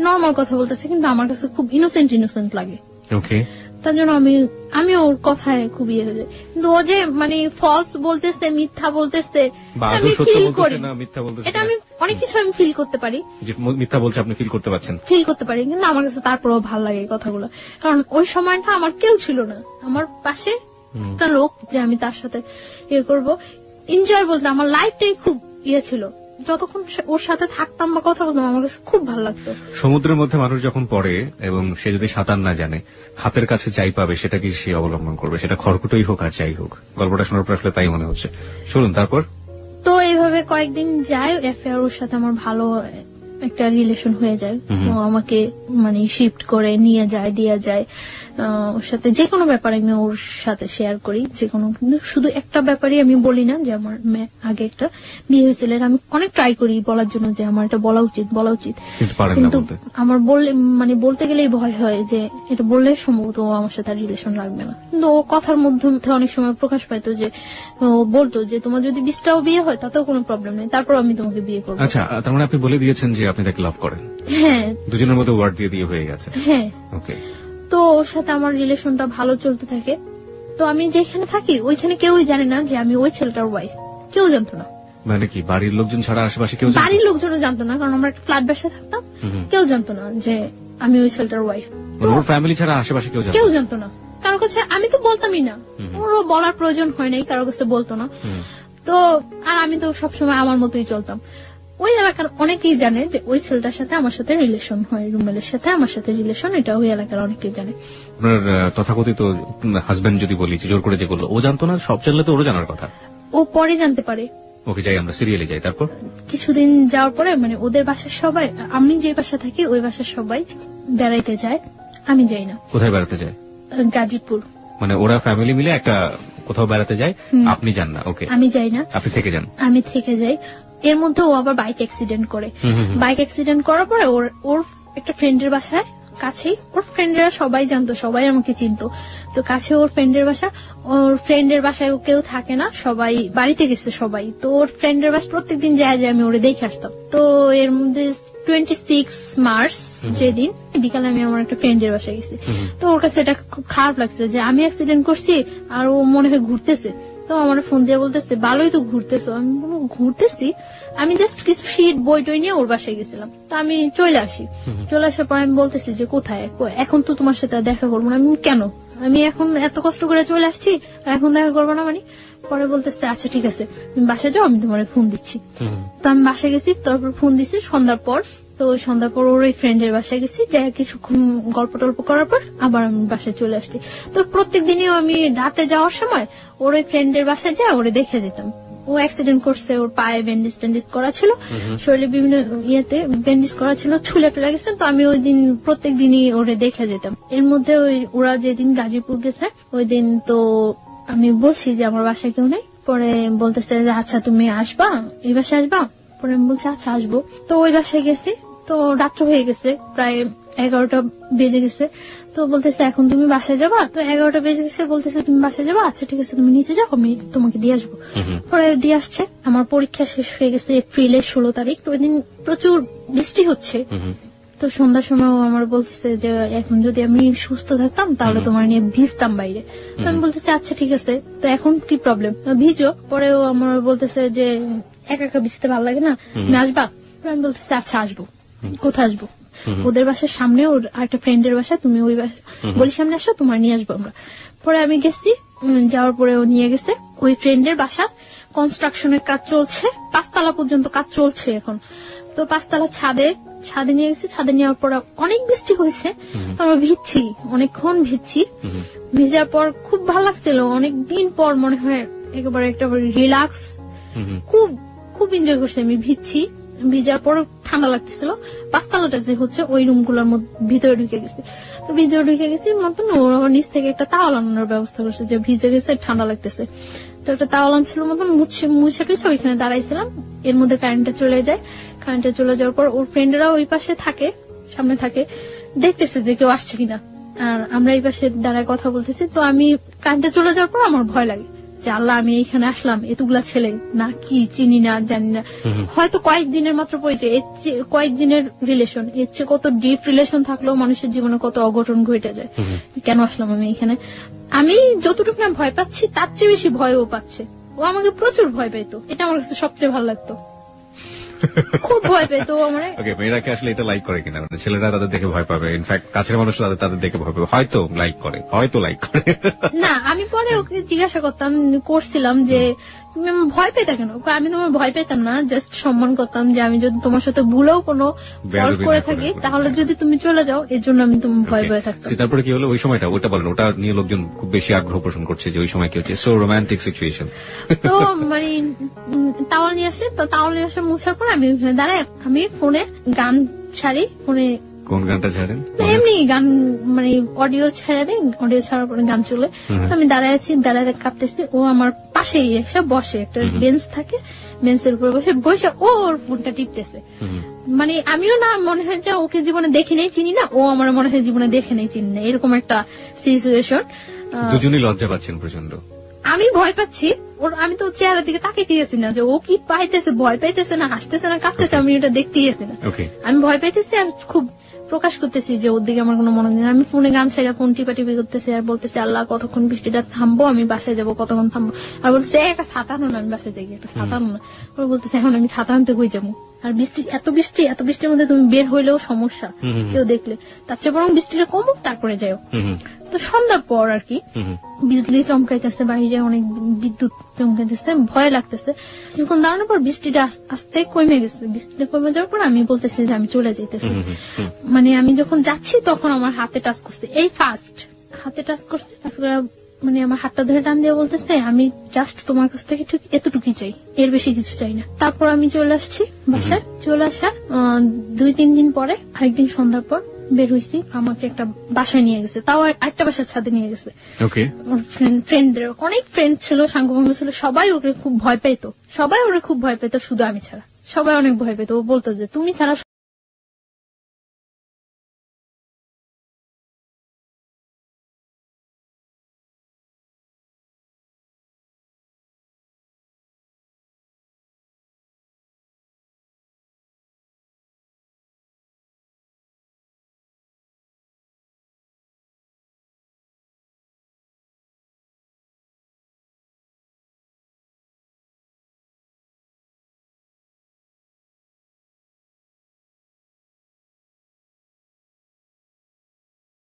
নর্মাল কথা বলতেছে, কিন্তু আমার কাছে খুব ইনোসেন্ট লাগে। ওকে, তার জন্য আমি ওর কথায় খুব ইয়ে হয়ে যায়। কিন্তু ও যে মানে ফলস বলতেছে, মিথ্যা বলতেছে, আমি ফিল করি, এটা আমি অনেক কিছু আমি ফিল করতে পারি, মিথ্যা বলছে আপনি ফিল করতে পারছেন, কিন্তু আমার কাছে তারপরেও ভালো লাগে এই কথাগুলো। কারণ ওই সময়টা আমার কেউ ছিল না, আমার পাশে একটা লোক যে আমি তার সাথে ইয়ে করবো, এনজয় বলতে আমার লাইফটাই খুব ইয়ে ছিল। যতক্ষণ ওর সাথে থাকতাম বা কথা বলতাম আমার কাছে খুব ভালো লাগতো। সমুদ্রের মধ্যে মানুষ যখন পড়ে এবং সে যদি সাঁতার না জানে, হাতের কাছে যাই পাবে সেটাকে সে অবলম্বন করবে, সেটা খড়কুটোই হোক আর যাই হোক। গল্পটা শোনার পর আসলে তাই মনে হচ্ছে। শুনুন তারপর। তো এইভাবে কয়েকদিন যায়, অ্যাফেয়ার ওর সাথে আমার ভালো একটা রিলেশন হয়ে যায়। ও আমাকে মানে শিফট করে নিয়ে যায়, দিয়ে যায়। ওর সাথে যে কোনো ব্যাপারে আমি ওর সাথে শেয়ার করি, যে কোনো, কিন্তু শুধু একটা ব্যাপারই আমি বলি না যে আমার আগে একটা বিয়ে হয়েছিল। আমি অনেক ট্রাই করি বলার জন্য যে আমার এটা বলা উচিত, কিন্তু আমার বলতে গেলেই ভয় হয় যে এটা বললে সম্ভবত ও আমার সাথে রিলেশন রাখবে না। কিন্তু ওর কথার মধ্যে অনেক সময় প্রকাশ পাইতো যে ও বলতো যে তোমার যদি 20টাও বিয়ে হয় তাতেও কোনো প্রবলেম নেই, তারপর আমি তোমাকে বিয়ে করবো। আচ্ছা, তার মানে আপনি বলে দিয়েছেন যে আপনি তাকে লাভ করেন? হ্যাঁ, দুজনের মধ্যে ওয়ার্ড দিয়ে হয়ে গেছে। হ্যাঁ, ওকে। তো ওর সাথে আমার রিলেশনটা ভালো চলতে থাকে। তো আমি যেখানে থাকি ওইখানে কেউই জানে না যে আমি ওই ছেলেটার ওয়াইফ, কেউ জানতো না। মানে কি বাড়ির লোকজন ছাড়া আশেপাশে কেউ? বাড়ির লোকজনও জানতো না, কারণ আমরা একটা ফ্ল্যাট বাসায় থাকতাম, কেউ জানতো না যে আমি ওই ছেলেটার ওয়াইফ। ওর ফ্যামিলি ছাড়া আশেপাশে কেউ জানতো না, কারোর কাছে আমি তো বলতামই না, ওরও বলার প্রয়োজন হয় নাই, কারোর কাছে বলতো না। তো আর আমি তো সবসময় আমার মতোই চলতাম। ওই এলাকার অনেকেই জানে যে ওই ছেলেটার সাথে আমার সাথে রিলেশন হয়, রুমেলের সাথে আমার সাথে রিলেশন, এটা ওই এলাকার অনেকেই জানে। আপনার তথাকথিত হাজবেন্ড যদি বলি যে জোর করে যে করলো, ও জানতো না? সব জানলে তো ওরও জানার কথা। ও পরে জানতে পারে। ওকে, যাই আমরা সিরিয়ালে যাই। তারপর কিছুদিন যাওয়ার পরে মানে ওদের বাসার সবাই, আমি যে বাসা থাকি ওই বাসার সবাই বেড়াইতে যায়, আমি যাই না। কোথায় বেড়াতে যায়? গাজীপুর। মানে ওরা ফ্যামিলি মিলে একটা কোথাও বেড়াতে যায়, আপনি যান না? ওকে, আমি যাই না, আপনি থেকে যান। আমি থেকে যাই। এর মধ্যে ও আবার বাইক অ্যাক্সিডেন্ট করে। বাইক অ্যাক্সিডেন্ট করার পরে ওর একটা ফ্রেন্ডের বাসায় কাছেই, ওর ফ্রেন্ডরা সবাই জানতো, সবাই আমাকে চিনতো, তো কাছে ওর ফ্রেন্ডের বাসা। ওর ফ্রেন্ডের বাসায় কেউ থাকে না, সবাই বাড়িতে গেছে সবাই। তো ওর ফ্রেন্ডের বাসা প্রত্যেকদিন যায় আমি ওরে দেখে আসতাম। তো এর মধ্যে 26 মার্চ যেদিন বিকালে আমি আমার একটা ফ্রেন্ডের বাসায় গেছি। তো ওর কাছে এটা খুব খারাপ লাগছে যে আমি অ্যাক্সিডেন্ট করছি আর ও মনে হয় ঘুরতেছে। তো আমার ফোন দিয়ে বলতেছে ভালোই তো ঘুরতেছো। আমি বলবো ঘুরতেছি, আমি জাস্ট কিছু শীট বই টই নিয়ে ওর বাসায় গেছিলাম। তো আমি চলে আসি, চলে আসার পর আমি বলতেছি যে কোথায়, এখন তো তোমার সাথে দেখা করবো না। আমি কেন, আমি এখন এত কষ্ট করে চলে আসছি এখন দেখা করবো না মানে? পরে বলতেছে আচ্ছা ঠিক আছে তুমি বাসায় যাও, আমি তোমার ফোন দিচ্ছি। তো আমি বাসায় গেছি, তারপর ফোন দিছি সন্ধ্যার পর। তো সন্ধ্যার পর ওর ওই ফ্রেন্ডের বাসায় গেছি, যাই কিছুক্ষণ গল্প টল্প করার পর আবার আমি বাসায় চলে আসছি। তো প্রত্যেক দিনই আমি রাতে যাওয়ার সময় ওর ওই ফ্রেন্ডের বাসায় যাই ওরে দেখে যেতাম। ও অ্যাক্সিডেন্ট করছে, ওর পায়ে ব্যান্ডেজ ট্যান্ডেজ করা ছিল, শরীরে বিভিন্ন ইয়েতে ব্যান্ডেজ করা ছিল, ছুলে টুলে গেছে। তো আমি ওই দিন প্রত্যেক দিনই ওরে দেখে যেতাম। এর মধ্যে ওরা যেদিন গাজীপুর গেছে ওই দিন তো আমি বলছি যে আমার বাসায় কেউ নেই। পরে বলতেছে যে আচ্ছা তুমি আসবা, এই বাসায় আসবা? পরে আমি বলছি আচ্ছা আসবো। তো ওই বাসায় গেছি, তো রাত্র হয়ে গেছে, প্রায় 11টা বেজে গেছে। তো বলতেছে এখন তুমি বাসায় যাবা? তো 11টা বেজে গেছে, বলতেছে তুমি বাসায় যাবা? আচ্ছা ঠিক আছে তুমি নিচে যাও, আমি তোমাকে দিয়ে আসবো। পরে দিয়ে আসছে। আমার পরীক্ষা শেষ হয়ে গেছে এপ্রিলের 16 তারিখ। ওই দিন প্রচুর বৃষ্টি হচ্ছে। তো সন্ধ্যার সময় আমার বলতেছে যে এখন যদি আমি সুস্থ থাকতাম তাহলে তোমার নিয়ে ভিজতাম বাইরে। তো আমি বলতেছি আচ্ছা ঠিক আছে, তো এখন কি প্রবলেম, ভিজো। পরেও আমার বলতেছে যে একা একা ভিজতে ভালো লাগে না, তুমি আসবা? আমি বলতেছি আচ্ছা আসবো। কোথায় আসবো? ওদের বাসার সামনে, ওর আরেকটা ফ্রেন্ডের বাসা, তুমি ওই বলি সামনে আসো, তোমার নিয়ে আসবো আমরা। পরে আমি গেছি, যাওয়ার পরে ও নিয়ে গেছে ওই ফ্রেন্ডের বাসা। কনস্ট্রাকশনের কাজ চলছে, 5 তলা পর্যন্ত কাজ চলছে এখন। তো 5 তলা ছাদে নিয়ে গেছি। ছাদে নেওয়ার পর অনেক বৃষ্টি হয়েছে, তো আমরা ভিজছি, অনেকক্ষণ ভিজছি। ভিজার পর খুব ভালো লাগছিল, অনেকদিন পর মনে হয় একেবারে একটা রিল্যাক্স, খুব খুব এনজয় করছি আমি। ভিজার পর ঠান্ডা লাগতেছিল। 5 তলাটা যে হচ্ছে ওই রুমগুলোর ভিতরে ঢুকে গেছি। তো ভিতরে ঢুকে গেছি মতন ওর নিচ থেকে একটা তাওয়াল আনানোর ব্যবস্থা করছে, যে ভিজে গেছে ঠান্ডা লাগতেছে। তো একটা তাওয়াল আনছিল মতন মুছে টুছে ওইখানে দাঁড়াইছিলাম। এর মধ্যে কারেন্টটা চলে যায়। কারেন্টটা চলে যাওয়ার পর ওর ফ্রেন্ডরা ওই পাশে থাকে, সামনে থাকে, দেখতেছে যে কেউ আসছে কিনা। আর আমরা এই পাশে দাঁড়ায় কথা বলতেছি। তো আমি কারেন্টটা চলে যাওয়ার পর আমার ভয় লাগে যে আল্লাহ আমি এখানে আসলাম, এতগুলা ছেলে না কি চিনি না জানি না, হয়তো কয়েকদিনের মাত্র পরিচয়, এর চেয়ে কয়েকদিনের রিলেশন, এর চেয়ে কত ডিপ রিলেশন থাকলেও মানুষের জীবনে কত অঘটন ঘটে যায়। কেন আসলাম আমি এখানে? আমি যতটুকু না ভয় পাচ্ছি তার চেয়ে বেশি ভয় ও পাচ্ছে। ও আমাকে প্রচুর ভয় পেতো, এটা আমার কাছে সবচেয়ে ভালো লাগতো, খুব ভয় পেতো আমার। মেয়েরাকে আসলে এটা লাইক করে কিনা? ছেলেরা তাদের দেখে ভয় পাবে, ইনফ্যাক্ট কাছের মানুষ তাদের দেখে ভয় পাবে, হয়তো লাইক করে না। আমি পরে ওকে জিজ্ঞাসা করছিলাম যে তুমি আমার ভয় পেতা কেন? আমি তোমার ভয় পেতাম না, জাস্ট সম্মান করতাম যে আমি যদি তোমার সাথে ভুলেও কোনো ফল্ট করে থাকি তাহলে যদি তুমি চলে যাও, এর জন্য আমি তুমি ভয় পেয়ে থাকতাম। তারপরে কি হলো ওই সময়টা? ওটা বলেন, ওটা নিয়ে লোকজন খুব বেশি আগ্রহ পোষণ করছে যে ওই সময় কি হচ্ছে, সো রোমান্টিক সিচুয়েশন। তো মানে তাওয়াল নিয়ে আসে, তো তাওয়াল নিয়ে আসে মুছার পর আমি ওখানে দাঁড়াই, আমি ফোনে গান ছাড়ি। ফোনে কোন গানটা ছাড়েন? এমনি গান, মানে অডিও ছেড়ে দেয়, অডিও ছাড়ার পরে গান চলে। তো আমি দাঁড়ায় আছি, দাঁড়ায় কাঁপতেছি। ও আমার পাশেই এসে বসে, একটা বেঞ্চ থাকে, বেঞ্চের উপরে বসে ওর ফোনটা টিপতেছে। মানে আমিও না মনে হয় যে ওকে জীবনে দেখি নেই চিনি না, ও আমার মনে হয় জীবনে দেখে নেই চিনি না, এরকম একটা সিচুয়েশন। দুজনই লজ্জা পাচ্ছেন প্রচন্ড। আমি ভয় পাচ্ছি, আমি তো চেহারার দিকে তাকিয়ে দিয়েছি না যে ও কি পাইতেছে, ভয় পাইতেছে না হাসতেছে না কাঁপতেছে, আমি এটা দেখতে গেছি না। আমি ভয় পাইতেছি আর খুব প্রকাশ করতেছি যে ওর দিকে আমার কোনো মনোযোগ নেই। আমি ফোনে গান ছাড়া ফোন টিপাটিপি করতেছি আর বলতেছি আল্লাহ কতক্ষণ বৃষ্টিটা থামবো, আমি বাসায় যাবো, কতক্ষণ থামবো। আর বলতেছে একটা ছাতা আনো না, আমি বাসায় যাই, একটা ছাতা আনো না। ওরা বলতেছে এখন আমি ছাতা আনতে হয়ে যাবো, আর এত বৃষ্টির মধ্যে তুমি বের হইলেও সমস্যা কেউ দেখলে, তার চেয়ে বরং বৃষ্টিটা কমুক তারপরে যাও। তো তো সন্ধ্যার পর আর কি হুম হুম। বিজলি চমকাইতেছে, বাইরে অনেক বিদ্যুৎ চমকাইতেছে, ভয় লাগতেছে। কিছুক্ষণ দাঁড়ানোর পর বৃষ্টিটা আস্তে কমে গেছে। বৃষ্টিটা কমে যাওয়ার পর আমি বলতেছি যে আমি চলে যাইতেছি। মানে আমি যখন যাচ্ছি তখন আমার হাতে টাচ করছে, এই ফার্স্ট হাতে টাচ করছে। টাচ করে মানে আমার হাতটা ধরে টান দিয়ে বলতেছে আমি জাস্ট তোমার কাছ থেকে ঠিক এতটুকুই চাই, এর বেশি কিছু চাই না। তারপর আমি চলে আসছি বাসায়। চলে আসা 2-3 দিন পরে আরেকদিন সন্ধ্যার পর বের হয়েছি, আমাকে একটা বাসায় নিয়ে গেছে, তাও আরেকটা বাসার ছাদে নিয়ে গেছে। ওকে। ওর ফ্রেন্ডদের অনেক ফ্রেন্ড ছিল, সাঙ্গভঙ্গ ছিল, সবাই ওকে খুব ভয় পেত, শুধু আমি ছাড়া। সবাই অনেক ভয় পেত। ও বলতো যে তুমি ছাড়া